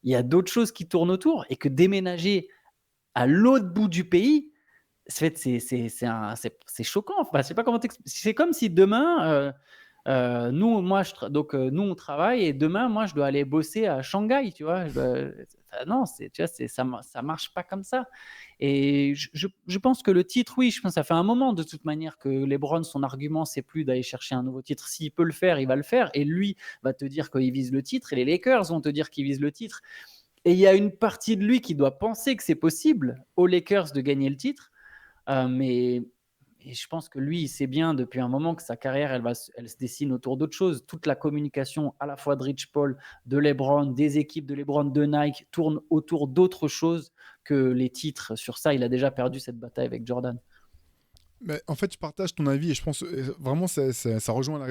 il y a d'autres choses qui tournent autour. Et que déménager à l'autre bout du pays, c'est choquant. Enfin, je sais pas comment t'expliquer. C'est comme si demain, nous, on travaille et demain, moi, je dois aller bosser à Shanghai, tu vois. Enfin, non, tu vois, ça marche pas comme ça. Et je pense que le titre, oui, je pense que ça fait un moment de toute manière que LeBron, son argument, c'est plus d'aller chercher un nouveau titre. S'il peut le faire, il va le faire. Et lui va te dire qu'il vise le titre et les Lakers vont te dire qu'ils visent le titre. Et il y a une partie de lui qui doit penser que c'est possible aux Lakers de gagner le titre. Mais et je pense que lui, il sait bien depuis un moment que sa carrière, elle se dessine autour d'autres choses. Toute la communication, à la fois de Rich Paul, de LeBron, des équipes de LeBron, de Nike, tourne autour d'autres choses que les titres. Sur ça, il a déjà perdu cette bataille avec Jordan. Mais en fait, je partage ton avis et je pense vraiment ça rejoint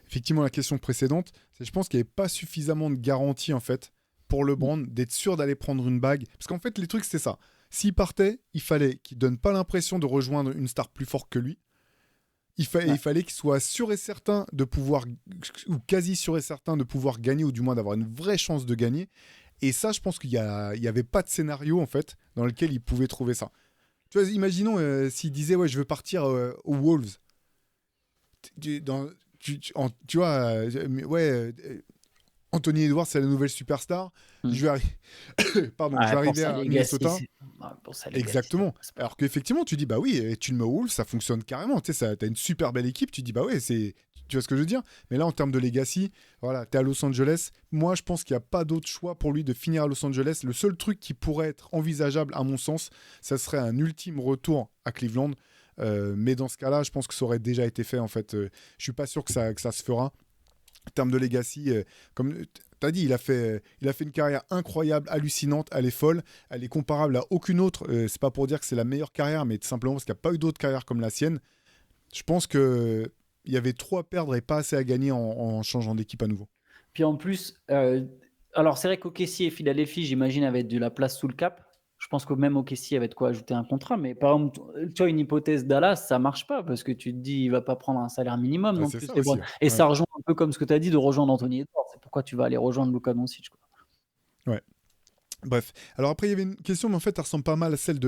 effectivement la question précédente. Je pense qu'il n'y avait pas suffisamment de garantie en fait pour LeBron d'être sûr d'aller prendre une bague. Parce qu'en fait, les trucs, c'est ça. S'il partait, il fallait qu'il donne pas l'impression de rejoindre une star plus forte que lui. Il Ouais. fallait qu'il soit sûr et certain de pouvoir, ou quasi sûr et certain de pouvoir gagner, ou du moins d'avoir une vraie chance de gagner. Et ça, je pense qu'il y avait pas de scénario en fait dans lequel il pouvait trouver ça. Tu vois, imaginons s'il disait ouais, je veux partir aux Wolves. Tu, dans- tu vois, ouais, Anthony Edwards, c'est la nouvelle superstar. Hmm. Je vais, Pardon, je vais Ouais, pour arriver sa à legacy, Minnesota. pour sa legacy, Exactement. c'est pas- Alors qu'effectivement, tu dis, bah oui, tu le mets aux Wolves, ça fonctionne carrément. Tu sais, t'as une super belle équipe, tu dis, bah ouais, c'est. Tu vois ce que je veux dire? Mais là, en termes de legacy, voilà, t'es à Los Angeles. Moi, je pense qu'il n'y a pas d'autre choix pour lui de finir à Los Angeles. Le seul truc qui pourrait être envisageable, à mon sens, ça serait un ultime retour à Cleveland. Mais dans ce cas-là, je pense que ça aurait déjà été fait, en fait. Je suis pas sûr que ça se fera. En termes de legacy, comme tu as dit, il a fait une carrière incroyable, hallucinante, elle est folle, elle est comparable à aucune autre. C'est pas pour dire que c'est la meilleure carrière, mais tout simplement parce qu'il n'y a pas eu d'autre carrière comme la sienne. Je pense que il y avait trop à perdre et pas assez à gagner en changeant d'équipe à nouveau. Puis en plus, alors c'est vrai qu'OKC et Philadelphie, j'imagine, avaient de la place sous le cap. Je pense que même OKC avait de quoi ajouter un contrat. Mais par exemple, tu vois, une hypothèse Dallas, ça marche pas parce que tu te dis, il va pas prendre un salaire minimum Ah, non c'est plus, ça LeBron. aussi. Ouais. Et Ouais. ça rejoint un peu comme ce que tu as dit de rejoindre Anthony Edwards. C'est pourquoi tu vas aller rejoindre Luka Doncic, quoi. Ouais. Bref. Alors après, il y avait une question, mais en fait, elle ressemble pas mal à celle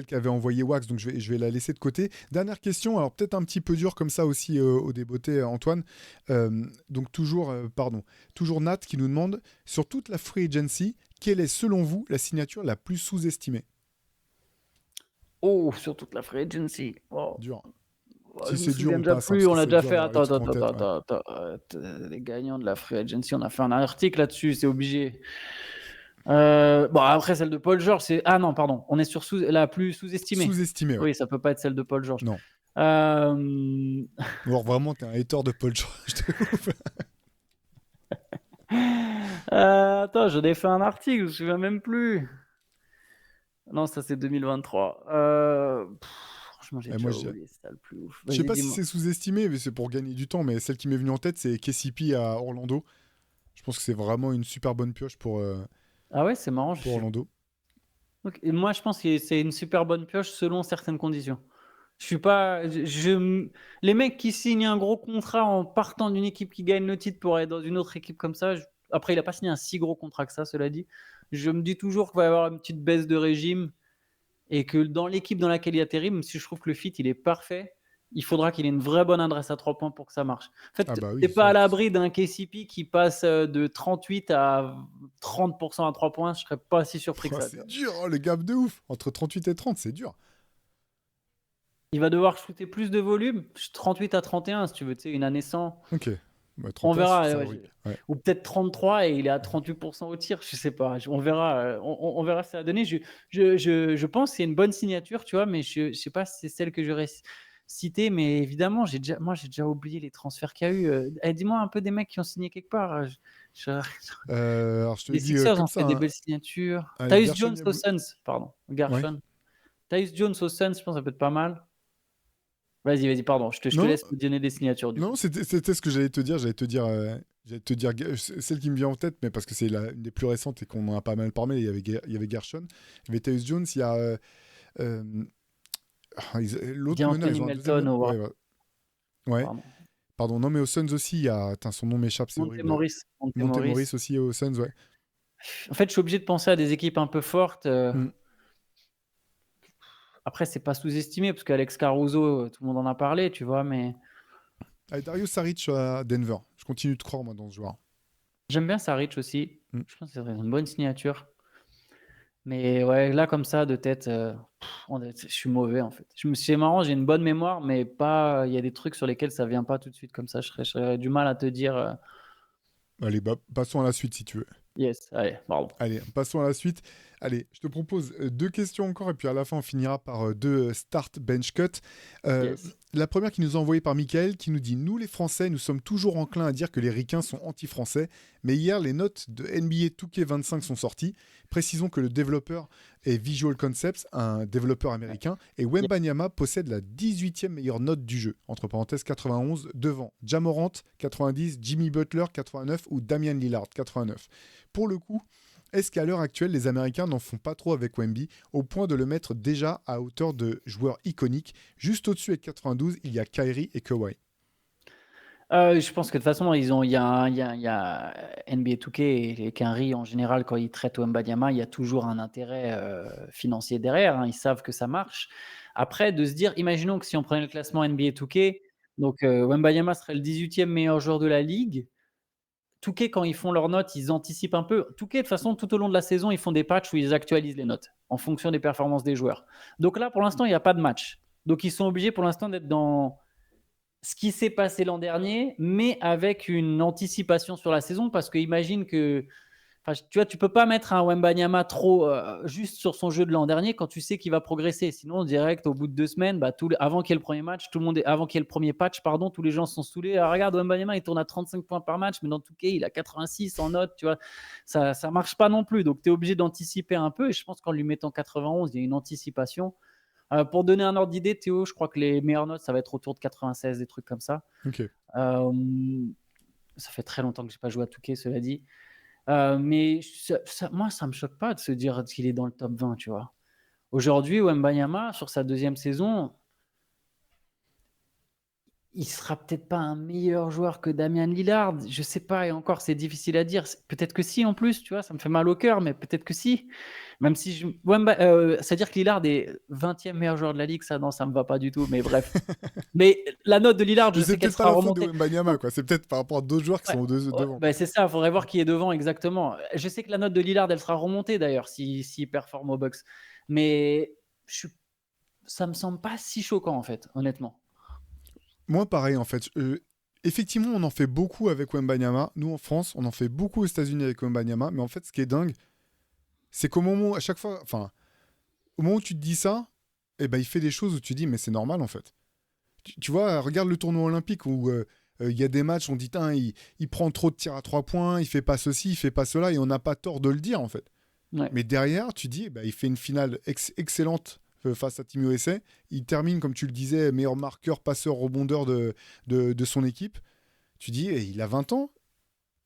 qu'avait envoyée Wax, donc je vais la laisser de côté. Dernière question, alors peut-être un petit peu dur comme ça aussi au débeauté, Antoine. Donc toujours Nat qui nous demande, sur toute la free agency, quelle est selon vous la signature la plus sous-estimée? Oh, sur toute la free agency. Oh. Dur. Oh, Si je me c'est dur, souviens on déjà passe, hein, plus. parce On que a c'est déjà dur fait. d'avoir les Attends, trucs attends, en tête. attends, Ouais. attends, attends. Les gagnants de la free agency, on a fait un article là-dessus, c'est obligé. Bon, après, celle de Paul George, c'est. Ah non, pardon. On est sur la plus sous-estimée. Sous-estimée, ouais. Oui, ça peut pas être celle de Paul George. Non. Euh, Ou alors vraiment, t'es un hater de Paul George de ouf. Attends, j'en ai fait un article, je me souviens même plus. Non, ça c'est 2023. Franchement, j'ai Et moi, déjà oublié. C'est ça le plus ouf. je sais Vas-y, pas si dis-moi. c'est sous-estimé, mais c'est pour gagner du temps, mais celle qui m'est venue en tête, c'est KCP à Orlando. Je pense que c'est vraiment une super bonne pioche Ah ouais, c'est marrant. pour Orlando. Ok. Et moi, je pense que c'est une super bonne pioche selon certaines conditions. Je suis pas. Les mecs qui signent un gros contrat en partant d'une équipe qui gagne le titre pour aller dans une autre équipe comme ça. Après, il a pas signé un si gros contrat que ça, cela dit. Je me dis toujours qu'il va y avoir une petite baisse de régime et que dans l'équipe dans laquelle il atterrit, même si je trouve que le fit il est parfait, Il faudra qu'il ait une vraie bonne adresse à 3 points pour que ça marche. En fait, Ah bah t'es oui, pas à ça. l'abri d'un KCP qui passe de 38 à 30% à 3 points. Je serais pas si surpris que Oh, ça. Tu c'est vois. dur, le gap de ouf. Entre 38 et 30, c'est dur. Il va devoir shooter plus de volume, 38 à 31 si tu veux, tu sais, une année sans. Ok. Bah, On 31, verra. c'est Ouais, horrible. Ouais. ou peut-être 33 et il est à 38% au tir. Je sais pas. On verra. On verra ce que ça va donner. Je pense que c'est une bonne signature, tu vois, mais je sais pas si c'est celle que j'aurais citée. Mais évidemment, j'ai déjà oublié les transferts qu'il y a eu. Dis-moi un peu des mecs qui ont signé quelque part. Je- Alors, je te Les dis Sixers ont comme fait ça. des Hein. belles signatures. Allez, Tyus Gershon Jones aux Yabou. Suns, pardon. Ouais. Gershon. Tyus Jones aux Suns, je pense que ça peut être pas mal. Vas-y, pardon. Je te Non, laisse me donner des signatures du non, coup. c'était ce que j'allais te dire. J'allais te dire celle qui me vient en tête, mais parce que c'est une des plus récentes et qu'on en a pas mal parlé. Il y avait Gershon, il y avait Tyus Jones, il y a euh, l'autre meneur, D'Anthony ils ont un deuxième Melton meneur. au Ouais, ouais. Ouais. pardon. Pardon, non, mais aux Suns aussi, il y a. Attends, son nom m'échappe, c'est Monte horrible. Morris. Monte Monte Morris Morris. aussi aux Suns, ouais. En fait, je suis obligé de penser à des équipes un peu fortes. Mm. Après, c'est pas sous-estimé parce qu'Alex Caruso, tout le monde en a parlé, tu vois. Mais Allez, Dario Saric à Denver. Je continue de croire, moi, dans ce joueur. j'aime bien Saric aussi. Mm. Je pense que c'est une bonne signature. Mais ouais, là, comme ça, de tête, je suis mauvais en fait. C'est marrant, j'ai une bonne mémoire, mais pas. Il y a des trucs sur lesquels ça vient pas tout de suite comme ça. J'aurais du mal à te dire. Allez, bah, passons à la suite si tu veux. Yes, allez, pardon. Allez, passons à la suite. Allez, je te propose deux questions encore et puis à la fin on finira par deux start bench cut. Yes. La première qui nous est envoyée par Michael qui nous dit: Nous les Français, nous sommes toujours enclins à dire que les Ricains sont anti-français, mais hier les notes de NBA 2K25 sont sorties. Précisons que le développeur est Visual Concepts, un développeur américain, et Wembanyama possède la 18e meilleure note du jeu, entre parenthèses 91, devant Ja Morant 90, Jimmy Butler 89 ou Damian Lillard 89. Pour le coup, est-ce qu'à l'heure actuelle, les Américains n'en font pas trop avec Wemby, au point de le mettre déjà à hauteur de joueur iconique? Juste au-dessus avec 92, il y a Kyrie et Kawhi. Je pense que de toute façon, il y a NBA 2K et Kenry en général, quand ils traitent Wembanyama, il y a toujours un intérêt financier derrière. Hein, ils savent que ça marche. Après, de se dire, imaginons que si on prenait le classement NBA 2K, donc Wembanyama serait le 18e meilleur joueur de la ligue. 2K, quand ils font leurs notes, ils anticipent un peu. 2K, de toute façon, tout au long de la saison, ils font des patchs où ils actualisent les notes en fonction des performances des joueurs. Donc là, pour l'instant, il n'y a pas de match. Donc ils sont obligés pour l'instant d'être dans ce qui s'est passé l'an dernier, mais avec une anticipation sur la saison, parce que imagine que, tu vois, tu peux pas mettre un Wembanyama trop juste sur son jeu de l'an dernier quand tu sais qu'il va progresser. Sinon, direct au bout de 2 semaines, avant qu'il y ait le premier match, avant qu'il y ait le premier patch, pardon, tous les gens sont saoulés. Ah, regarde, Wembanyama, il tourne à 35 points par match, mais dans tout cas, il a 86 en note, tu vois. Ça marche pas non plus. Donc, tu es obligé d'anticiper un peu. Et je pense qu'en lui mettant 91, il y a une anticipation. Pour donner un ordre d'idée, Théo, je crois que les meilleures notes, ça va être autour de 96, des trucs comme ça. Ok. Ça fait très longtemps que je n'ai pas joué à Touquet, cela dit. Mais moi, ça ne me choque pas de se dire qu'il est dans le top 20, tu vois. Aujourd'hui, Wembanyama, sur sa deuxième saison, il sera peut-être pas un meilleur joueur que Damian Lillard. Je sais pas, et encore, c'est difficile à dire. Peut-être que si, en plus, tu vois, ça me fait mal au cœur, mais peut-être que si. Même si c'est-à-dire que Lillard est 20e meilleur joueur de la ligue, ça, non, ça me va pas du tout, mais bref. Mais la note de Lillard, je Mais c'est sais qu'elle peut-être pas sera la faute de remontée. Wembanyama, quoi. C'est peut-être par rapport à d'autres joueurs qui sont devant. C'est ça, il faudrait voir qui est devant exactement. Je sais que la note de Lillard, elle sera remontée d'ailleurs, s'il performe au Bucks. Mais ça me semble pas si choquant, en fait, honnêtement. Moi, pareil, en fait. Effectivement, on en fait beaucoup avec Wembanyama. Nous, en France, on en fait beaucoup aux États-Unis avec Wembanyama. Mais en fait, ce qui est dingue, c'est qu'au moment, à chaque fois, enfin, au moment où tu te dis ça, eh ben, il fait des choses où tu dis, mais c'est normal, en fait. Tu vois, regarde le tournoi olympique où il y a des matchs, on dit, il prend trop de tirs à 3 points, il fait pas ceci, il fait pas cela, et on n'a pas tort de le dire, en fait. Ouais. Mais derrière, tu dis, il fait une finale excellente face à Team USA. Il termine, comme tu le disais, meilleur marqueur, passeur, rebondeur de son équipe. Tu dis, il a 20 ans.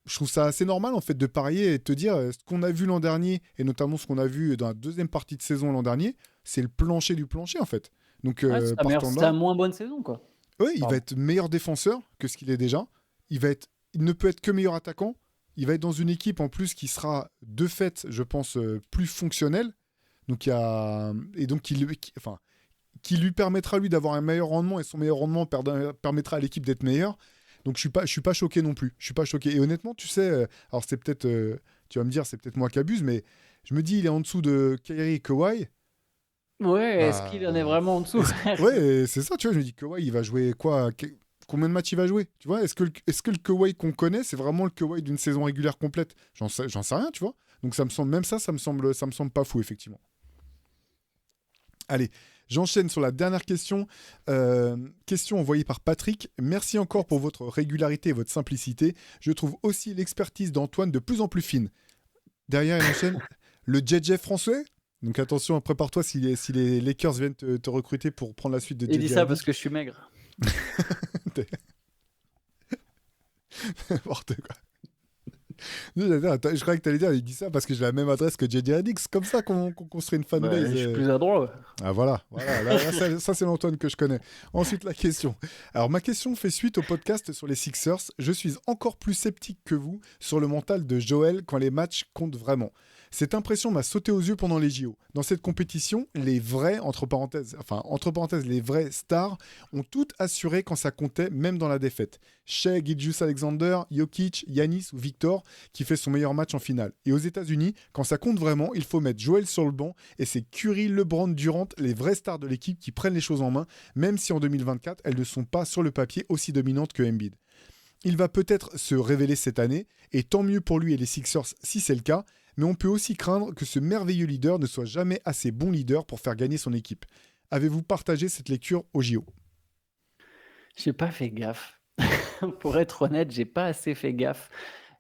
Je trouve ça assez normal, en fait, de parier et de te dire, ce qu'on a vu l'an dernier, et notamment ce qu'on a vu dans la deuxième partie de saison l'an dernier, c'est le plancher du plancher, en fait. Donc, c'est sa moins bonne saison, quoi. Oui, il va être meilleur défenseur que ce qu'il est déjà. Il ne peut être que meilleur attaquant. Il va être dans une équipe en plus qui sera de fait, je pense, plus fonctionnelle. Donc qui lui permettra lui d'avoir un meilleur rendement, et son meilleur rendement permettra à l'équipe d'être meilleure. Donc je suis pas choqué non plus. Je suis pas choqué. Et honnêtement, tu sais, alors c'est peut-être, tu vas me dire, c'est peut-être moi qui abuse, mais je me dis, il est en dessous de Kyrie et Kawhi. Ouais, est-ce Bah, qu'il en est vraiment en dessous? ouais, c'est ça, tu vois. Je me dis, Kawhi, il va jouer quoi? Combien de matchs il va jouer? Tu vois, est-ce que le Kawhi qu'on connaît, c'est vraiment le Kawhi d'une saison régulière complète? J'en sais rien, tu vois. Donc ça me semble, même ça me semble pas fou, effectivement. Allez, j'enchaîne sur la dernière question. Question envoyée par Patrick. Merci encore pour votre régularité et votre simplicité. Je trouve aussi l'expertise d'Antoine de plus en plus fine. Derrière, il enchaîne le JJ français. Donc attention, prépare-toi si les Lakers viennent te recruter pour prendre la suite de Il dit JJ ça parce Redick. que je suis maigre. N'importe quoi. Je croyais que t'allais dire, il dit ça parce que j'ai la même adresse que JJ Redick. C'est comme ça qu'on construit une Bah, fanbase. je suis plus adroit. Ah voilà. Là, ça c'est l'Antoine que je connais. Ensuite, la question. Alors, ma question fait suite au podcast sur les Sixers. Je suis encore plus sceptique que vous sur le mental de Joel quand les matchs comptent vraiment. Cette impression m'a sauté aux yeux pendant les JO. Dans cette compétition, les vrais, entre parenthèses, les vrais stars ont toutes assuré quand ça comptait, même dans la défaite. Shai Gilgeous-Alexander, Jokic, Giannis ou Victor, qui fait son meilleur match en finale. Et aux États-Unis, quand ça compte vraiment, il faut mettre Joel sur le banc et c'est Curry, LeBron, Durant, les vraies stars de l'équipe qui prennent les choses en main, même si en 2024, elles ne sont pas sur le papier aussi dominantes que Embiid. Il va peut-être se révéler cette année, et tant mieux pour lui et les Sixers si c'est le cas, mais on peut aussi craindre que ce merveilleux leader ne soit jamais assez bon leader pour faire gagner son équipe. Avez-vous partagé cette lecture au JO? J'ai pas fait gaffe. Pour être honnête, j'ai pas assez fait gaffe.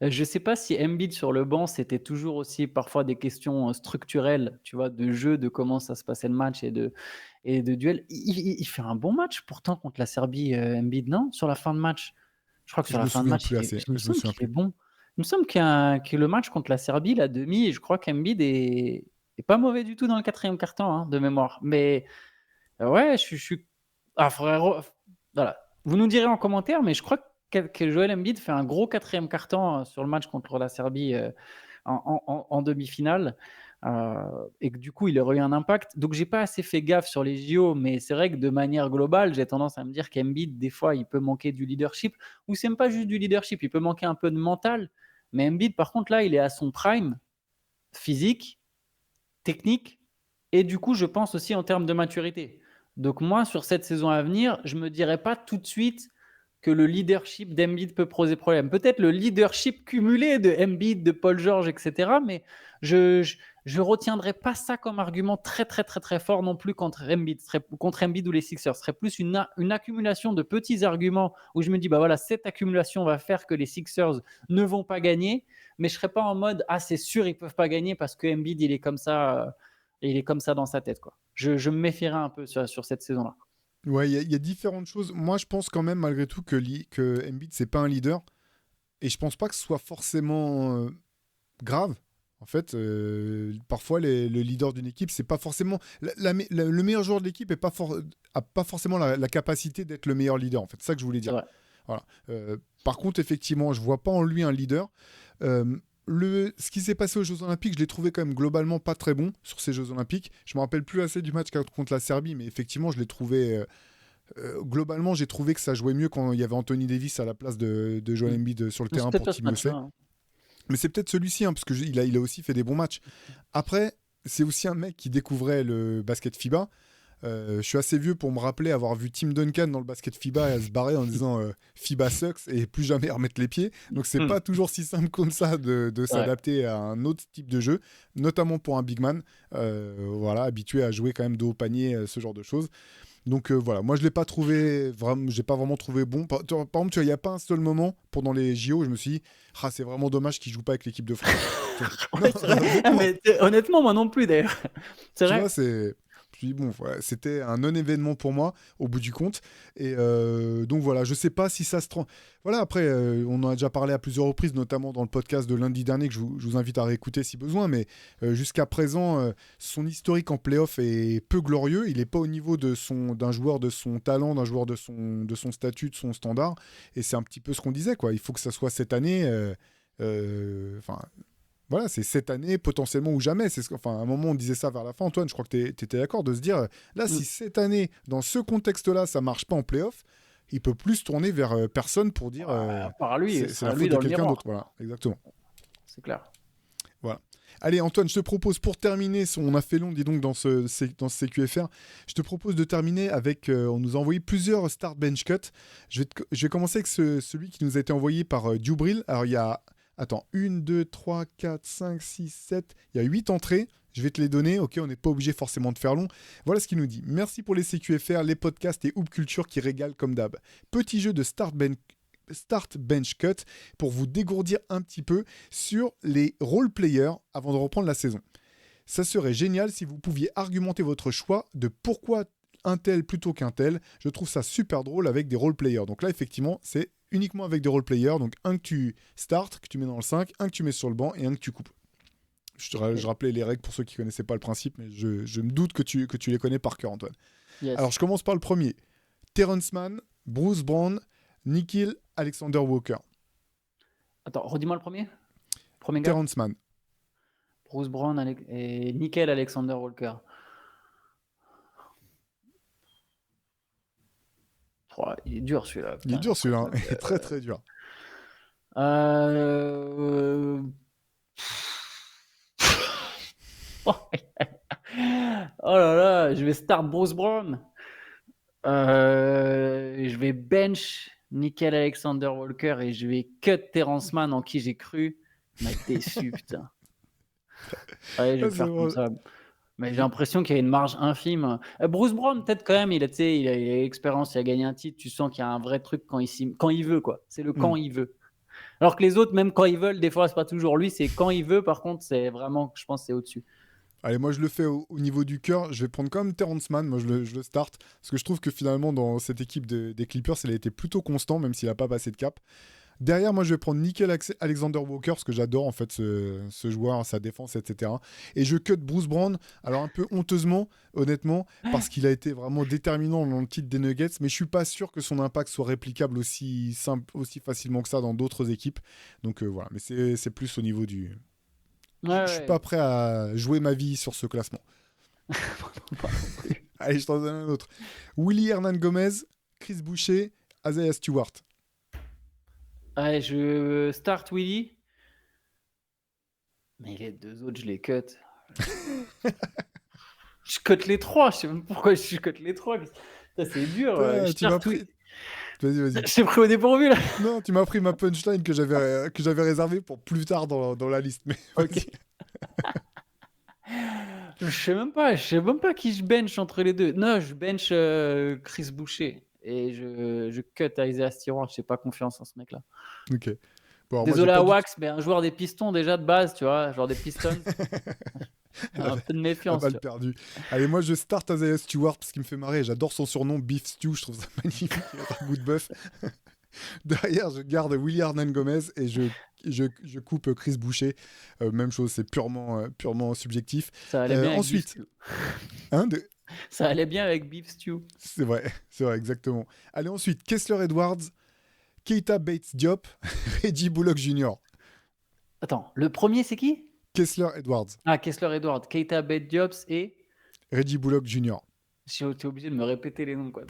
Je sais pas si Embiid sur le banc, c'était toujours aussi parfois des questions structurelles, tu vois, de jeu, de comment ça se passait le match et de duel. Il fait un bon match pourtant contre la Serbie, Embiid, non? Sur la fin de match. Je crois que Je sur la me fin de souviens match, plus assez. il me Je me semble souviens qu'il est plus. bon. Il me semble que le match contre la Serbie, la demi, je crois qu'Embiid est pas mauvais du tout dans le quatrième quart-temps, hein, de mémoire. Mais ouais, je suis. Ah, frérot, voilà. Vous nous direz en commentaire, mais je crois que Joel Embiid fait un gros quatrième quart-temps sur le match contre la Serbie en demi-finale. Et que du coup, il aurait eu un impact. Donc, j'ai pas assez fait gaffe sur les JO, mais c'est vrai que de manière globale, j'ai tendance à me dire qu'Embiid, des fois, il peut manquer du leadership, ou c'est même pas juste du leadership, il peut manquer un peu de mental. Mais Embiid, par contre, là, il est à son prime physique, technique, et du coup, je pense aussi en termes de maturité. Donc moi, sur cette saison à venir, je ne me dirais pas tout de suite que le leadership d'Embiid peut poser problème. Peut-être le leadership cumulé de Embiid, de Paul George, etc. Mais je ne retiendrai pas ça comme argument très, très, très, très fort non plus contre Embiid ou les Sixers. Ce serait plus une accumulation de petits arguments où je me dis, bah voilà, cette accumulation va faire que les Sixers ne vont pas gagner. Mais je ne serais pas en mode, ah c'est sûr, ils ne peuvent pas gagner parce que Embiid, il est comme ça dans sa tête, quoi. Je me méfierais un peu sur cette saison-là. Ouais, il y a différentes choses. Moi, je pense quand même, malgré tout, que Embiid, c'est pas un leader. Et je pense pas que ce soit forcément grave. En fait, parfois, le leader d'une équipe, c'est pas forcément. Le meilleur joueur de l'équipe a pas forcément la capacité d'être le meilleur leader. En fait, c'est ça que je voulais C'est dire. vrai. Voilà. Par contre, effectivement, je vois pas en lui un leader. Ce qui s'est passé aux Jeux Olympiques, je l'ai trouvé quand même globalement pas très bon sur ces Jeux Olympiques. Je me rappelle plus assez du match contre la Serbie, mais effectivement, je l'ai trouvé. Globalement, j'ai trouvé que ça jouait mieux quand il y avait Anthony Davis à la place de Joel Embiid sur le C'est terrain peut-être pour pas ce Team USA. match-là, hein. Mais c'est peut-être celui-ci, hein, parce qu'il a aussi fait des bons matchs. Après, c'est aussi un mec qui découvrait le basket FIBA. Je suis assez vieux pour me rappeler avoir vu Tim Duncan dans le basket FIBA et se barrer en disant FIBA sucks et plus jamais remettre les pieds. Donc c'est pas toujours si simple comme ça de s'adapter à un autre type de jeu, notamment pour un big man, voilà, habitué à jouer quand même de haut panier, ce genre de choses. Donc voilà, moi je l'ai pas trouvé vraiment, j'ai pas vraiment trouvé bon. Par exemple, tu vois, il y a pas un seul moment pendant les JO où je me suis dit, ah c'est vraiment dommage qu'il joue pas avec l'équipe de France. Ouais, c'est vrai. Ah, mais honnêtement, moi non plus d'ailleurs. C'est Tu vrai. vois, puis bon, voilà, c'était un non-événement pour moi au bout du compte. Et donc voilà, je sais pas si ça se voilà, après, on en a déjà parlé à plusieurs reprises, notamment dans le podcast de lundi dernier, que je vous invite à réécouter si besoin. Mais jusqu'à présent, son historique en playoff est peu glorieux. Il n'est pas au niveau d'un joueur de son talent, d'un joueur de son statut, de son standard. Et c'est un petit peu ce qu'on disait, quoi. Il faut que ça soit cette année. Enfin. voilà, c'est cette année potentiellement ou jamais. Enfin, à un moment, on disait ça vers la fin, Antoine, je crois que tu étais d'accord de se dire, là, si cette année, dans ce contexte-là, ça marche pas en play-off, il peut plus se tourner vers personne pour dire Par lui, c'est c'est la à lui faute de dans le quelqu'un miroir. d'autre. Voilà, exactement. C'est clair. Voilà. Allez, Antoine, je te propose, pour terminer, on a fait long, dis donc, dans ce CQFR, je te propose de terminer avec, on nous a envoyé plusieurs start bench cut. Je vais commencer avec celui qui nous a été envoyé par Dubril. Alors, il y a, attends, 1, 2, 3, 4, 5, 6, 7, il y a 8 entrées. Je vais te les donner, ok, on n'est pas obligé forcément de faire long. Voilà ce qu'il nous dit. Merci pour les CQFR, les podcasts et Hoop Culture qui régalent comme d'hab. Petit jeu de start bench cut pour vous dégourdir un petit peu sur les role players avant de reprendre la saison. Ça serait génial si vous pouviez argumenter votre choix de pourquoi un tel plutôt qu'un tel. Je trouve ça super drôle avec des role players. Donc là, effectivement, c'est uniquement avec des role players. Donc un que tu startes, que tu mets dans le 5, un que tu mets sur le banc et un que tu coupes. Je rappelais les règles pour ceux qui ne connaissaient pas le principe, mais je me doute que tu les connais par cœur, Antoine. Yes. Alors, je commence par le premier. Terrence Mann, Bruce Brown, Nickeil Alexander Walker. Attends, redis-moi le premier. Premier gars. Terrence Mann. Bruce Brown et Nickeil Alexander Walker. Oh, il est dur celui-là. Il est dur celui-là, il est très très dur. Oh là là, je vais start Bruce Brown. Je vais bench Nickeil Alexander Walker et je vais cut Terrence Mann en qui j'ai cru. Il m'a déçu, putain. Ouais, je vais faire comme ça. Mais j'ai l'impression qu'il y a une marge infime. Bruce Brown, peut-être quand même, il a l'expérience, il a gagné un titre. Tu sens qu'il y a un vrai truc quand il veut, quoi. C'est le quand il veut. Alors que les autres, même quand ils veulent, des fois, c'est pas toujours lui. C'est quand il veut, par contre, c'est vraiment, je pense, c'est au-dessus. Allez, moi je le fais au niveau du cœur. Je vais prendre quand même Terrence Mann. Moi je le start. Parce que je trouve que finalement, dans cette équipe des Clippers, il a été plutôt constant, même s'il n'a pas passé de cap. Derrière, moi je vais prendre Nickeil Alexander Walker, parce que j'adore en fait ce joueur, sa défense, etc. Et je cut Bruce Brown, alors un peu honteusement, honnêtement, parce qu'il a été vraiment déterminant dans le titre des Nuggets. Mais je suis pas sûr que son impact soit réplicable aussi facilement que ça dans d'autres équipes. Donc voilà, mais c'est plus au niveau du. Je suis pas prêt à jouer ma vie sur ce classement. Allez, je t'en donne un autre. Willy Hernan Gomez, Chris Boucher, Isaiah Stewart. Allez, je start Willy. Mais les deux autres, je les cut. Je cut les trois. Je sais même pourquoi je cut les trois. Ça, c'est dur. Tu m'as pris. Vas-y. Je t'ai pris au dépourvu là. Non, tu m'as pris ma punchline que j'avais réservée pour plus tard dans la liste. Mais ok. Je sais même pas qui je bench entre les deux. Non, je bench Chris Boucher et je cut Isaiah Stewart. J'ai pas confiance en ce mec-là. Ok. Bon, désolé à Wax, mais un joueur des Pistons déjà de base, tu vois, genre des Pistons. Un peu de méfiance. Balle perdue. Allez, moi je start Isaiah Stewart parce qu'il me fait marrer. J'adore son surnom Beef Stew. Je trouve ça magnifique. Un goût de bœuf. Derrière, je garde Willy Hernan Gomez et je coupe Chris Boucher. Même chose, c'est purement subjectif. Ça allait bien ensuite, ça allait bien avec Beef Stew. C'est vrai, exactement. Allez, ensuite, Kessler Edwards, Keita Bates Diop, Reggie Bullock Jr. Attends, le premier c'est qui? Kessler Edwards. Ah, Kessler Edwards, Keita Bates Diop et Reggie Bullock Jr. T'es obligé de me répéter les noms, quoi.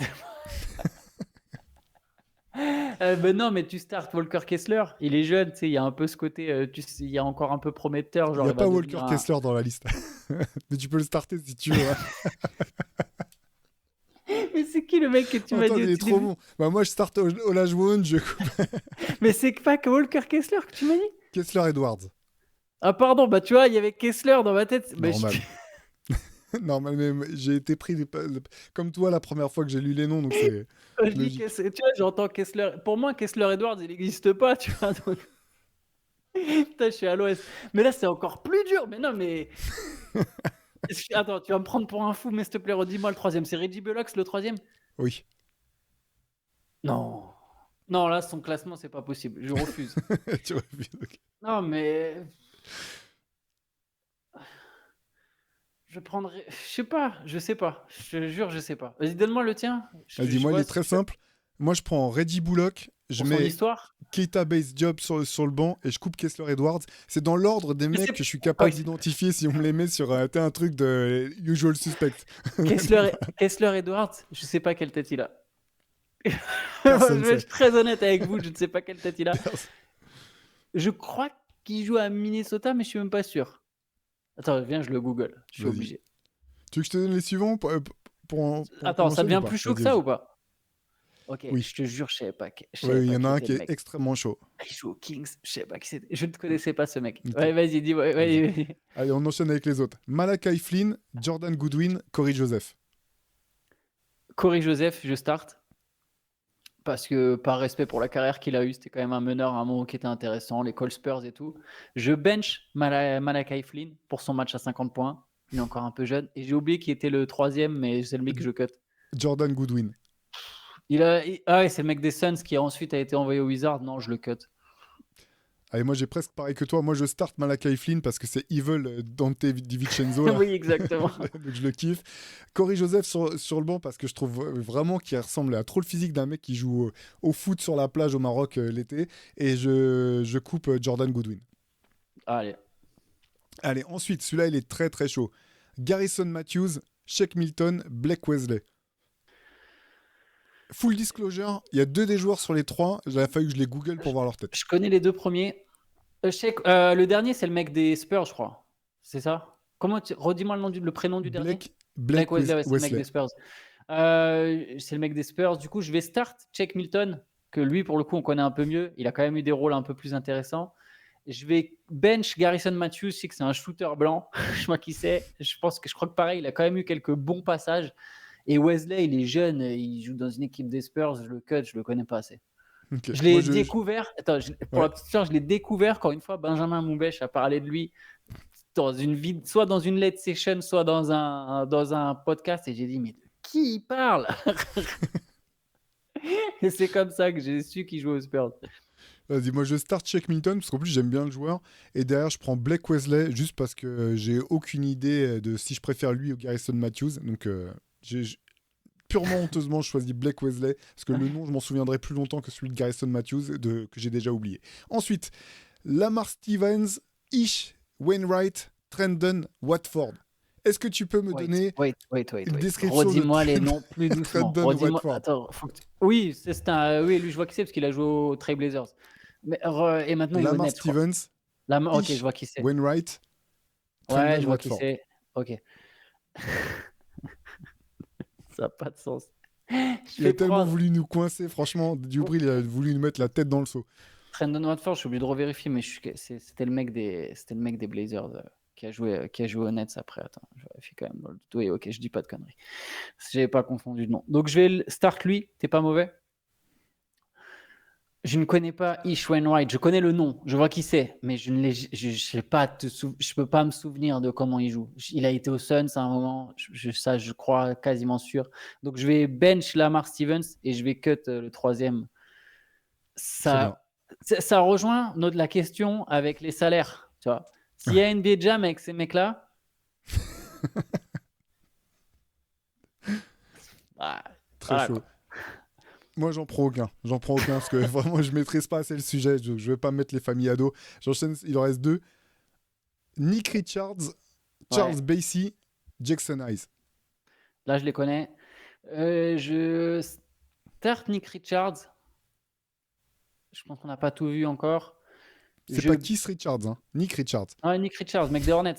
Ben non, mais tu starts Walker Kessler, il est jeune, tu sais, il y a un peu ce côté, il y a encore un peu prometteur. Genre, il n'y a pas Walker Kessler dans la liste, mais tu peux le starter si tu veux. Mais c'est qui le mec que tu m'as dit? Il est trop bon. Bah, moi, je starte Olajuwon, je coupe. Mais c'est pas que Walker Kessler que tu m'as dit? Kessler Edwards. Ah pardon, bah tu vois, il y avait Kessler dans ma tête. Normal. Normal, mais j'ai été pris comme toi la première fois que j'ai lu les noms, donc c'est. Tu vois, j'entends Kessler. Pour moi, Kessler Edwards, il n'existe pas, tu vois. Donc... Putain, je suis à l'ouest. Mais là, c'est encore plus dur. Mais non, mais. Attends, tu vas me prendre pour un fou, mais s'il te plaît, redis-moi le troisième. C'est Reggie Bullock, le troisième? Oui. Non. Non, là, son classement, c'est pas possible. Je refuse. Tu refuses, ok. Non, mais. Je prendrais. Je sais pas. Je te jure, je sais pas. Vas-y, donne-moi le tien. Vas-y, moi, il est très simple. Moi, je prends Reggie Bullock, je Pour son mets histoire. Keita Base Job sur le banc et je coupe Kessler Edwards. C'est dans l'ordre des Mais mecs c'est- que je suis Ah capable oui, d'identifier si on me les met sur un truc de Usual Suspect. Kessler Edwards, je sais pas quelle tête il a. Je Personne vais sait. être très honnête avec vous, je ne sais pas quelle tête il a. Personne- Je crois qu'il joue à Minnesota, mais je suis même pas sûr. Attends, viens, je le Google. Je suis Vas-y. obligé. Tu veux que je te donne les suivants pour Attends, ça enchaîner devient ou pas? plus chaud que Vas-y, ça vas-y. ou pas? Ok, Oui. je te jure, je savais pas. Je Oui, savais il y pas en a qui un était qui le est mec. extrêmement chaud. Il joue aux Kings, je sais pas qui c'est. Je ne connaissais pas ce mec. Ok. Ouais, vas-y, dis-moi. Vas-y. Ouais. Allez, on enchaîne avec les autres. Malachi Flynn, Jordan Goodwin, Corey Joseph. Corey Joseph, je start. Parce que par respect pour la carrière qu'il a eue, c'était quand même un meneur à un moment qui était intéressant, les Cole Spurs et tout. Je bench Malachi Flynn pour son match à 50 points. Il est encore un peu jeune. Et j'ai oublié qui était le troisième, mais c'est le mec que je cut. Jordan Goodwin. Ah ouais, c'est le mec des Suns qui ensuite a été envoyé au Wizards. Non, je le cut. Allez, moi j'ai presque pareil que toi. Moi je start Malachi Flynn parce que c'est Evil Dante DiVincenzo. Là. Oui, exactement. Donc je le kiffe. Corey Joseph sur le banc parce que je trouve vraiment qu'il ressemble à trop le physique d'un mec qui joue au foot sur la plage au Maroc l'été. Et je coupe Jordan Goodwin. Allez. Allez, ensuite, celui-là il est très très chaud. Garrison Matthews, Shake Milton, Blake Wesley. Full disclosure, il y a 2 des joueurs sur les 3. J'avais fallu que je les google pour voir leur tête. Je connais les 2 premiers. Le dernier, c'est le mec des Spurs, je crois. C'est ça? Redis-moi le prénom du dernier. Blake Wesley, ouais, c'est le mec Wesley. des Spurs. C'est le mec des Spurs. Du coup, je vais start Check Milton, que lui, pour le coup, on connaît un peu mieux. Il a quand même eu des rôles un peu plus intéressants. Je vais bench Garrison Matthews, je sais que c'est un shooter blanc. Je vois qui c'est. Je crois que pareil, il a quand même eu quelques bons passages. Et Wesley, il est jeune, il joue dans une équipe des Spurs. Je le cut, je le connais pas assez. Okay. Je l'ai découvert. Attends, pour Ouais. la petite histoire, je l'ai découvert quand une fois Benjamin Moubèche a parlé de lui soit dans une late session, soit dans un podcast, et j'ai dit mais de qui il parle? Et c'est comme ça que j'ai su qu'il jouait aux Spurs. Vas-y, moi je start Shake Milton parce qu'en plus j'aime bien le joueur. Et derrière, je prends Blake Wesley juste parce que j'ai aucune idée de si je préfère lui ou Garrison Matthews. Donc purement honteusement, je choisis Blake Wesley parce que le nom, je m'en souviendrai plus longtemps que celui de Garrison Matthews que j'ai déjà oublié. Ensuite, Lamar Stevens, Ish, Wainwright, Trendon, Watford. Est-ce que tu peux me donner une description Redis-moi de les noms plus doucement. Trendon Watford? Attends, Oui, oui, lui je vois qui c'est parce qu'il a joué aux Trail Blazers. Mais, et maintenant il est Lamar honnête, Stevens, Ok, Ish, je vois qui c'est. Wainwright, Ouais, Trendon je vois qui Watford. c'est. Ok. Ça n'a pas de sens. Il a tellement voulu nous coincer, franchement. Dubry, il a voulu nous mettre la tête dans le seau. Trendon Watford, je suis obligé de revérifier, mais c'était le mec des Blazers qui a joué aux Nets après. Attends, je vérifie quand même. Oui, ok, je dis pas de conneries. J'avais pas confondu de nom. Donc je vais start lui. T'es pas mauvais? Je ne connais pas Ish Wainwright. Je connais le nom. Je vois qui c'est, mais je peux pas me souvenir de comment il joue. Il a été au Suns à un moment. Ça, je crois quasiment sûr. Donc je vais bench Lamar Stevens et je vais cut le troisième. Ça rejoint la question avec les salaires. Tu vois, s'il y a NBA Jam avec ces mecs-là, très chaud. Quoi. Moi, j'en prends aucun. Parce que vraiment, je maîtrise pas assez le sujet. Je vais pas mettre les familles ados. J'enchaîne. Il en reste 2. Nick Richards, Charles Bassey, Jackson Hayes. Là, je les connais. Je start Nick Richards. Je pense qu'on n'a pas tout vu encore. C'est pas Keith Richards, hein. Nick Richards. Ah, Nick Richards, mec des Hornets.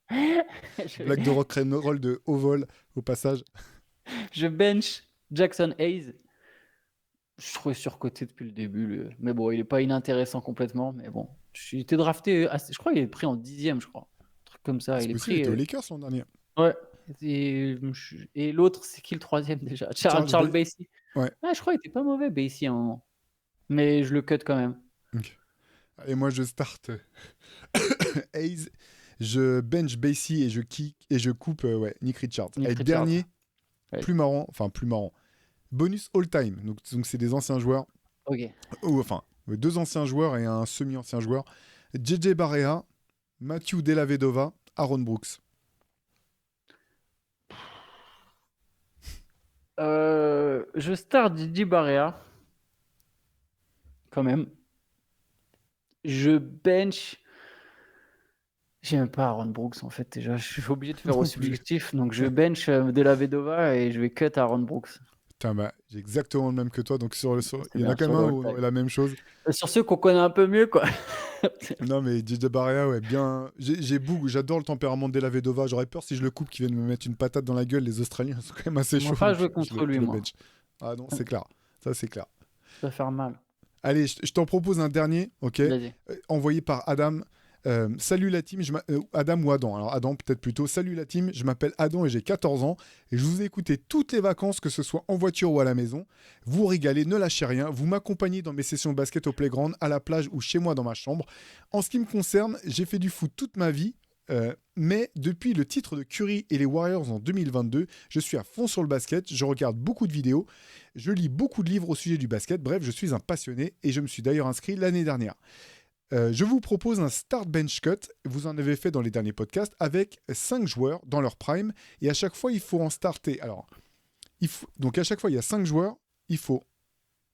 Blague de rock'n'roll de haut vol, au passage. Je bench Jackson Hayes. Je trouvais surcoté depuis le début. Mais bon, il n'est pas inintéressant complètement. Mais bon, il était drafté. Je crois qu'il est pris en 10e, je crois. Un truc comme ça. Il était aux Lakers l'an dernier. Ouais. Et l'autre, c'est qui le troisième déjà? Charles Bassey. Ouais. Ah, je crois qu'il était pas mauvais, Bassey, à un moment. Mais je le cut quand même. Okay. Et moi, je start Hayes. Je bench Bassey et je coupe Nick Richards. Et dernier, plus marrant. Bonus all-time. Donc c'est des anciens joueurs. Ok. Enfin, 2 anciens joueurs et un semi-ancien joueur. JJ Barea, Matthew Delavedova, Aaron Brooks. Je start JJ Barea. quand même. Je bench. J'ai même pas Aaron Brooks en fait. Déjà, je suis obligé de faire au Non plus. subjectif. Donc, je bench De La Vedova et je vais cut Aaron Brooks. Putain, bah, j'ai exactement le même que toi. Donc, C'est il y en a bien quand sur même le un où on all-time. aurait la même chose. Sur ceux qu'on connaît un peu mieux, quoi. Non, mais DJ Baria, ouais, bien. J'adore le tempérament de la Vedova. J'aurais peur si je le coupe qu'ils viennent me mettre une patate dans la gueule. Les Australiens sont quand même assez On va chauds. pas Donc jouer contre lui, je le moi. bench. Ah non, c'est clair. Ça, c'est clair. Ça va faire mal. Allez, je t'en propose un dernier, ok, Vas-y. envoyé par Adam. Salut la team, Adam ou Adam, alors Adam peut-être plutôt. Salut la team, je m'appelle Adam et j'ai 14 ans et je vous ai écouté toutes les vacances, que ce soit en voiture ou à la maison. Vous régalez, ne lâchez rien, vous m'accompagnez dans mes sessions de basket au playground, à la plage ou chez moi dans ma chambre. En ce qui me concerne, j'ai fait du foot toute ma vie. Mais depuis le titre de Curry et les Warriors en 2022, je suis à fond sur le basket, je regarde beaucoup de vidéos, je lis beaucoup de livres au sujet du basket, bref, je suis un passionné et je me suis d'ailleurs inscrit l'année dernière. Je vous propose un start bench cut, vous en avez fait dans les derniers podcasts, avec 5 joueurs dans leur prime, et à chaque fois il faut en starter. Alors, donc à chaque fois il y a 5 joueurs, il faut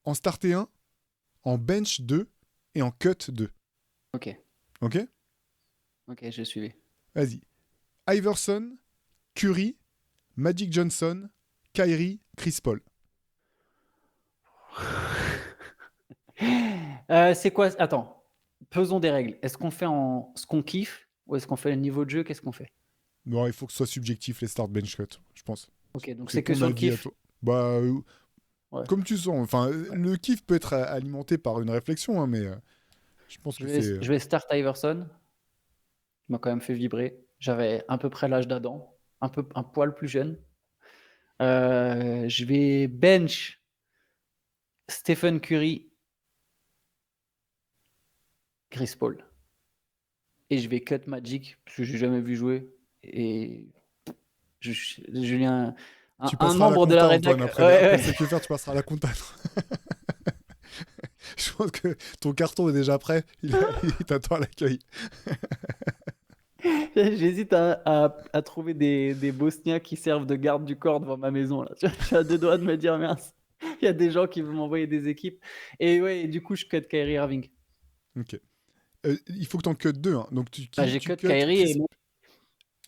en starter un, en bench 2 et en cut 2. Ok. Ok ? Ok, j'ai suivi. Vas-y. Iverson, Curry, Magic Johnson, Kyrie, Chris Paul. C'est quoi? Attends. Pesons des règles. Est-ce qu'on fait en ce qu'on kiffe ou est-ce qu'on fait le niveau de jeu? Qu'est-ce qu'on fait? Bon, il faut que ce soit subjectif les start bench cut, je pense. Ok, donc c'est que ton sur le avis à kiff. toi. Bah, Ouais. comme tu sens. Enfin, le kiff peut être alimenté par une réflexion, hein, mais je pense que c'est. Je vais start Iverson. Il m'a quand même fait vibrer. J'avais à peu près l'âge d'Adam, un poil plus jeune. Je vais bench Stephen Curry, Chris Paul. Et je vais cut Magic, parce que j'ai jamais vu jouer. Et Julien, Tu un passeras à la membre de la compta, rédac. Antoine, après, Ouais, après ouais. ce que tu veux faire, tu passeras à la compta. Je pense que ton carton est déjà prêt. Il t'attend à l'accueil. J'hésite à trouver des Bosniens qui servent de garde du corps devant ma maison. Là. Je suis à deux doigts de me dire, mince, il y a des gens qui veulent m'envoyer des équipes. Et ouais, et du coup, je cut Kyrie Irving. Ok. Il faut que tu en cut 2. Hein. Donc J'ai tu cut cut Kyrie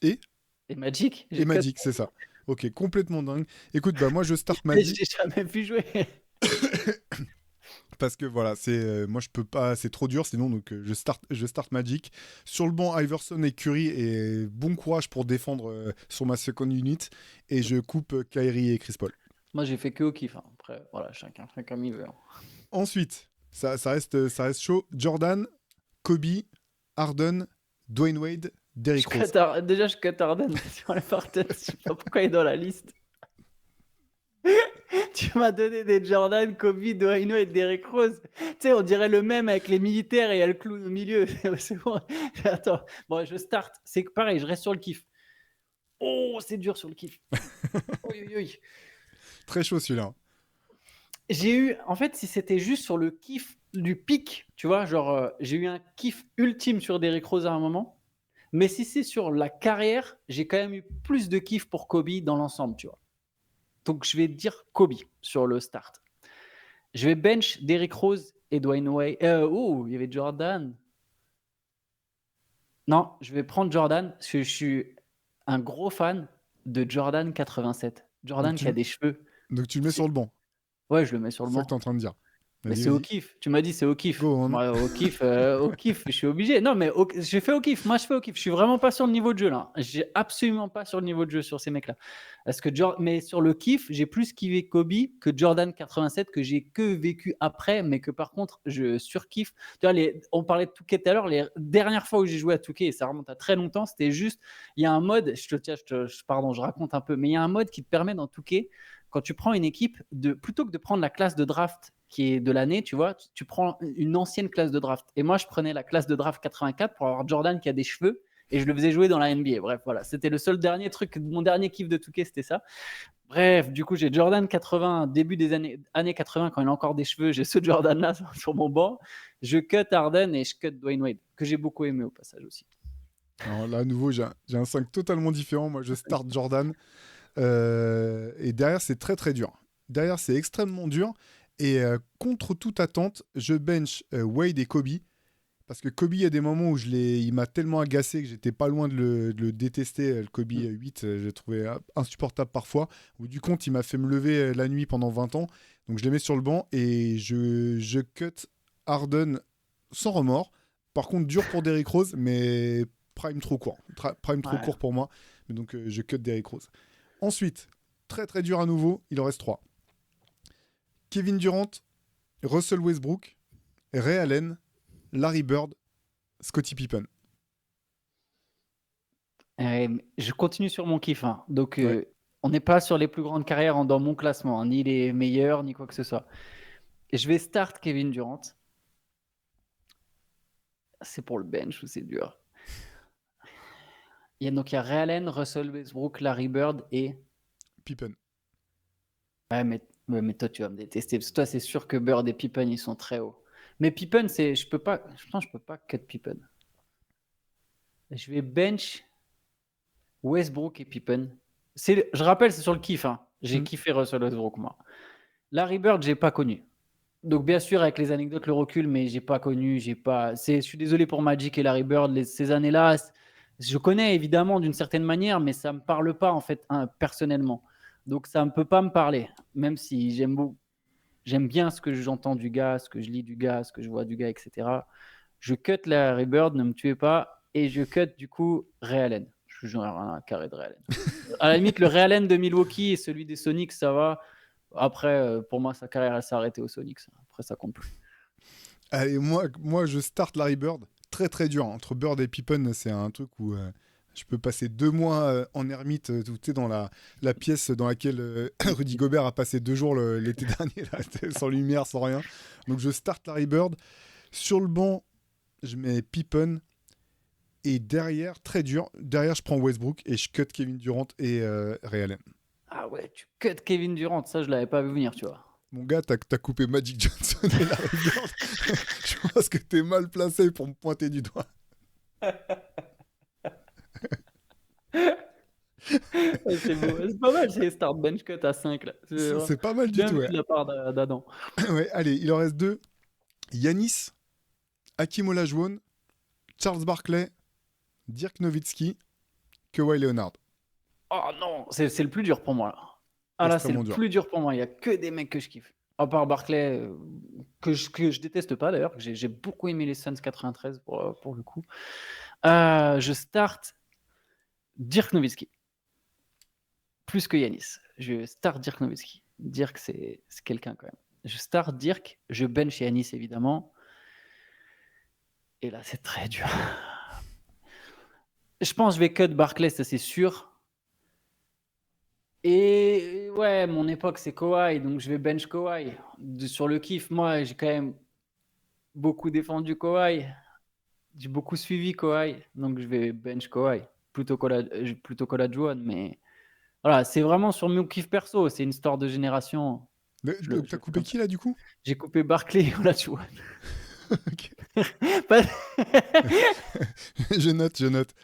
et Magic. et Magic, c'est ça. Ok, complètement dingue. Écoute, bah moi je start Magic. J'ai jamais vu jouer. Parce que voilà, moi je peux pas, c'est trop dur sinon, donc je start Magic. Sur le banc, Iverson et Curry, et bon courage pour défendre sur ma second unit, et je coupe Kyrie et Chris Paul. Moi, j'ai fait que au kiff. Hein. Après, voilà, chacun fait comme il veut. Hein. Ensuite, ça reste chaud. Jordan, Kobe, Harden, Dwayne Wade, Derrick Rose. Déjà, je cut Harden sur les parties. Je sais pas pourquoi il est dans la liste. Tu m'as donné des Jordan, Kobe, Dwayne Wade, Derrick Rose. Tu sais, on dirait le même avec les militaires et il y a le clown au milieu. C'est bon. Attends, bon, je start. C'est pareil, je reste sur le kiff. Oh, c'est dur sur le kiff. Oui, oui, oui. Très chaud celui-là. J'ai eu, en fait, si c'était juste sur le kiff du pic, tu vois, genre, j'ai eu un kiff ultime sur Derrick Rose à un moment. Mais si c'est sur la carrière, j'ai quand même eu plus de kiff pour Kobe dans l'ensemble, tu vois. Donc, je vais dire Kobe sur le start. Je vais bench Derrick Rose et Dwayne Wade. Oh, il y avait Jordan. Non, je vais prendre Jordan parce que je suis un gros fan de Jordan 87. Jordan qui a des cheveux. Donc tu le mets sur le banc. Ouais, je le mets sur le C'est ça que banc. tu es en train de dire. Mais Vas-y, c'est au vas-y. kiff. Tu m'as dit c'est au kiff. Go on. Moi, au kiff, je suis obligé. Non, mais j'ai fait au kiff. Moi, je fais au kiff. Je suis vraiment pas sur le niveau de jeu là. J'ai absolument pas sur le niveau de jeu sur ces mecs-là. Parce que mais sur le kiff, j'ai plus kiffé Kobe que Jordan 87 que j'ai que vécu après, mais que par contre, je surkiffe. Tu vois, on parlait de 2K tout à l'heure. Les dernières fois où j'ai joué à 2K, et ça remonte à très longtemps, c'était juste. Il y a un mode. Pardon, je raconte un peu, mais il y a un mode qui te permet dans 2K, quand tu prends une équipe, plutôt que de prendre la classe de draft qui est de l'année, tu vois, tu prends une ancienne classe de draft. Et moi, je prenais la classe de draft 84 pour avoir Jordan qui a des cheveux et je le faisais jouer dans la NBA. Bref, voilà, c'était le seul dernier truc, mon dernier kiff de 2K, c'était ça. Bref, du coup, j'ai Jordan 80, début des années 80, quand il a encore des cheveux, j'ai ce Jordan-là sur mon banc. Je cut Harden et je cut Dwayne Wade, que j'ai beaucoup aimé au passage aussi. Alors là, à nouveau, j'ai un 5 totalement différent. Moi, je start Jordan. Et derrière, c'est très très dur. Derrière, c'est extrêmement dur. Et contre toute attente, je bench Wade et Kobe. Parce que Kobe, il y a des moments où il m'a tellement agacé que j'étais pas loin de le détester. Le Kobe 8, je l'ai trouvé insupportable parfois. Au bout du compte, il m'a fait me lever la nuit pendant 20 ans. Donc je les mets sur le banc et je cut Harden sans remords. Par contre, dur pour Derrick Rose, mais prime trop court. Prime trop Ouais. court pour moi. Mais donc je cut Derrick Rose. Ensuite, très très dur à nouveau, il en reste 3. Kevin Durant, Russell Westbrook, Ray Allen, Larry Bird, Scottie Pippen. Je continue sur mon kiff. Hein. Donc, Ouais. on n'est pas sur les plus grandes carrières dans mon classement, hein, ni les meilleurs, ni quoi que ce soit. Et je vais start Kevin Durant. C'est pour le bench ou c'est dur. Il y a Ray Allen, Russell Westbrook, Larry Bird et... Pippen. Ouais, mais toi, tu vas me détester. Parce que toi, c'est sûr que Bird et Pippen, ils sont très hauts. Mais Pippen, je pense que je peux pas cut Pippen. Je vais bench Westbrook et Pippen. Je rappelle, c'est sur le kiff. Hein. J'ai kiffé Russell Westbrook, moi. Larry Bird, j'ai pas connu. Donc, bien sûr, avec les anecdotes, le recul, mais j'ai pas connu. Je suis désolé pour Magic et Larry Bird. Ces années-là, je connais évidemment d'une certaine manière, mais ça me parle pas, en fait, personnellement. Donc, ça ne peut pas me parler. Même si j'aime bien ce que j'entends du gars, ce que je lis du gars, ce que je vois du gars, etc. Je cut Larry Bird, ne me tuez pas. Et je cut, du coup, Ray Allen. Je joue un carré de Ray Allen. À la limite, le Ray Allen de Milwaukee et celui des Sonics, ça va. Après, pour moi, sa carrière, elle s'est arrêtée aux Sonics. Après, ça compte plus. Allez, moi, je start Larry Bird. Très, très dur. Entre Bird et Pippen, c'est un truc où je peux passer 2 mois en ermite, tu sais, dans la pièce dans laquelle Rudy Gobert a passé 2 jours l'été dernier, là, sans lumière, sans rien. Donc, je start Larry Bird. Sur le banc, je mets Pippen. Et derrière, très dur, derrière, je prends Westbrook et je cut Kevin Durant et Ray Allen. Ah ouais, tu cut Kevin Durant, ça, je l'avais pas vu venir, tu vois. Mon gars, t'as coupé Magic Johnson et Larry Bird. Je pense que t'es mal placé pour me pointer du doigt. C'est beau. C'est pas mal, c'est start bench cut à 5 là. C'est pas mal du Bien tout, vu ouais. de la part d'Adam. Ouais, allez, il en reste 2. Yanis, Hakim Olajuwon, Charles Barkley, Dirk Nowitzki, Kawhi Leonard. Oh non, c'est le plus dur pour moi là. Ah là, c'est Extrêmement le dur. plus dur pour moi. Il y a que des mecs que je kiffe. À part Barclay, que je déteste pas d'ailleurs. J'ai beaucoup aimé les Suns 93 pour le coup. Je start Dirk Nowitzki. Plus que Yanis. Je start Dirk Nowitzki. Dirk, c'est quelqu'un quand même. Je start Dirk. Je bench Yanis évidemment. Et là, c'est très dur. Je pense que je vais cut Barclay, ça c'est sûr. Et ouais, mon époque c'est Kawhi, donc je vais bench Kawhi. Sur le kiff, moi j'ai quand même beaucoup défendu Kawhi. J'ai beaucoup suivi Kawhi, donc je vais bench Kawhi plutôt qu'Olajuwon. Mais voilà, c'est vraiment sur mon kiff perso, c'est une histoire de génération. T'as coupé qui là du coup? J'ai coupé Barkley et Olajuwon. Ok. Pas- Je note.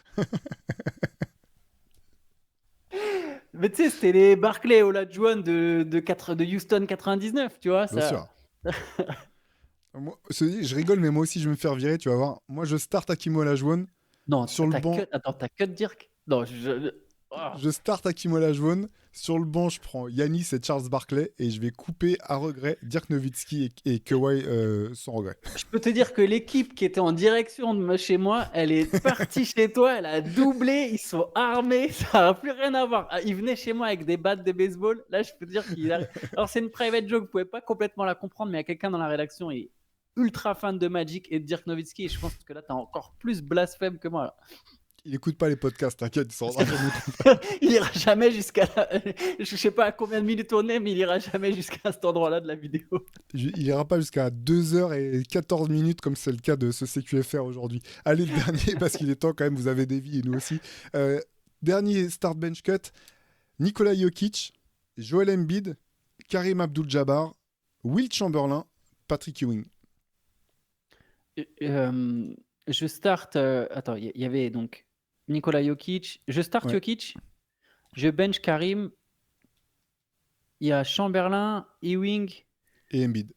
Mais tu sais, c'était les Barkley et Olajuwon de Houston 99, tu vois. Bien Ça... sûr. Moi, je rigole, mais moi aussi je vais me faire virer, tu vas voir. Moi je start Hakim Olajuwon. Non, Sur le banc, t'as cut Dirk? Non, je start Hakim Olajuwon. Sur le banc, je prends Yanis et Charles Barkley et je vais couper à regret Dirk Nowitzki et Kawhi sans regret. Je peux te dire que l'équipe qui était en direction de chez moi, elle est partie chez toi, elle a doublé, ils sont armés, ça n'a plus rien à voir. Ah, ils venaient chez moi avec des battes de baseball. Là, je peux te dire qu'il arrive. Alors, c'est une private joke, vous pouvez pas complètement la comprendre, mais il y a quelqu'un dans la rédaction qui est ultra fan de Magic et de Dirk Nowitzki. Et je pense que là, tu as encore plus blasphème que moi. Là. Il écoute pas les podcasts, t'inquiète, il s'en rendra jamais compte. Il ira jamais jusqu'à je sais pas à combien de minutes on est, mais il ira jamais jusqu'à cet endroit-là de la vidéo. Il ira pas jusqu'à 2h14 minutes comme c'est le cas de ce CQFR aujourd'hui. Allez, le dernier, parce qu'il est temps quand même, vous avez des vies et nous aussi. Dernier start bench cut, Nikola Jokic, Joel Embiid, Karim Abdul-Jabbar, Wilt Chamberlain, Patrick Ewing. Je start. Attends, il y avait donc Nikola Jokic. Je start Ouais. Jokic. Je bench Karim. Il y a Chamberlain, Ewing. et Embiid.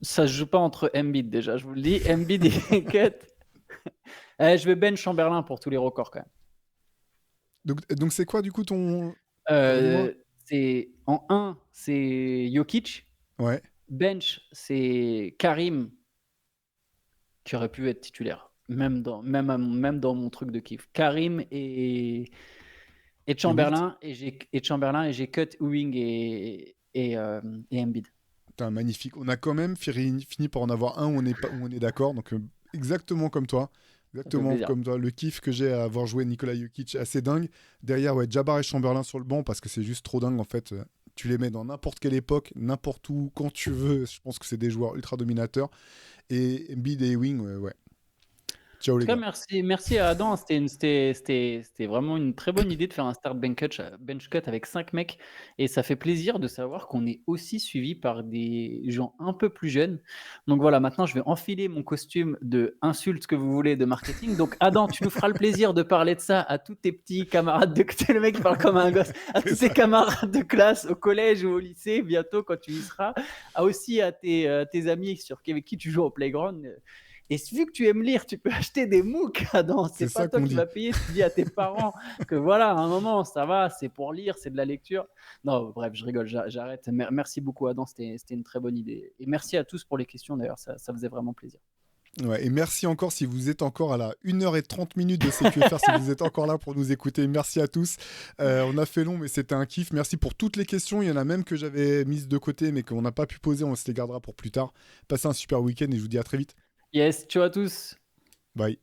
Ça se joue pas entre Embiid déjà, je vous le dis. Embiid et cut. Je vais bench Chamberlain pour tous les records quand même. Donc c'est quoi du coup ton... Redis-moi. C'est en 1, c'est Jokic. Ouais. Bench, c'est Karim qui aurait pu être titulaire, même dans mon truc de kiff. Karim et Chamberlain, et j'ai cut Ewing et Embiid. Putain, magnifique. On a quand même fini par en avoir un où on est d'accord. Donc exactement comme toi. Exactement comme toi. Le kiff que j'ai à avoir joué Nikola Jokic, assez dingue. Derrière, ouais, Jabbar et Chamberlain sur le banc parce que c'est juste trop dingue en fait. Tu les mets dans n'importe quelle époque, n'importe où, quand tu veux. Je pense que c'est des joueurs ultra dominateurs. Et Embiid et Ewing, ouais. Ciao les gars. Merci à Adam. C'était vraiment une très bonne idée de faire un start bench cut avec 5 mecs. Et ça fait plaisir de savoir qu'on est aussi suivi par des gens un peu plus jeunes. Donc voilà, maintenant je vais enfiler mon costume de insulte que vous voulez de marketing. Donc Adam, tu nous feras le plaisir de parler de ça à tous tes petits camarades de... Le mec qui parle comme un gosse. À tous tes camarades de classe au collège ou au lycée bientôt quand tu y seras. Aussi à tes amis avec qui tu joues au playground. Et vu que tu aimes lire, tu peux acheter des MOOC, Adam. C'est pas toi qui vas payer. Tu dis à tes parents que voilà, à un moment, ça va, c'est pour lire, c'est de la lecture. Non, bref, je rigole, j'arrête. Merci beaucoup, Adam. C'était une très bonne idée. Et merci à tous pour les questions, d'ailleurs. Ça faisait vraiment plaisir. Ouais, et merci encore si vous êtes encore à la 1h30 de CQFR, si vous êtes encore là pour nous écouter. Merci à tous. On a fait long, mais c'était un kiff. Merci pour toutes les questions. Il y en a même que j'avais mises de côté, mais qu'on n'a pas pu poser. On se les gardera pour plus tard. Passez un super week-end et je vous dis à très vite. Yes, ciao à tous. Bye.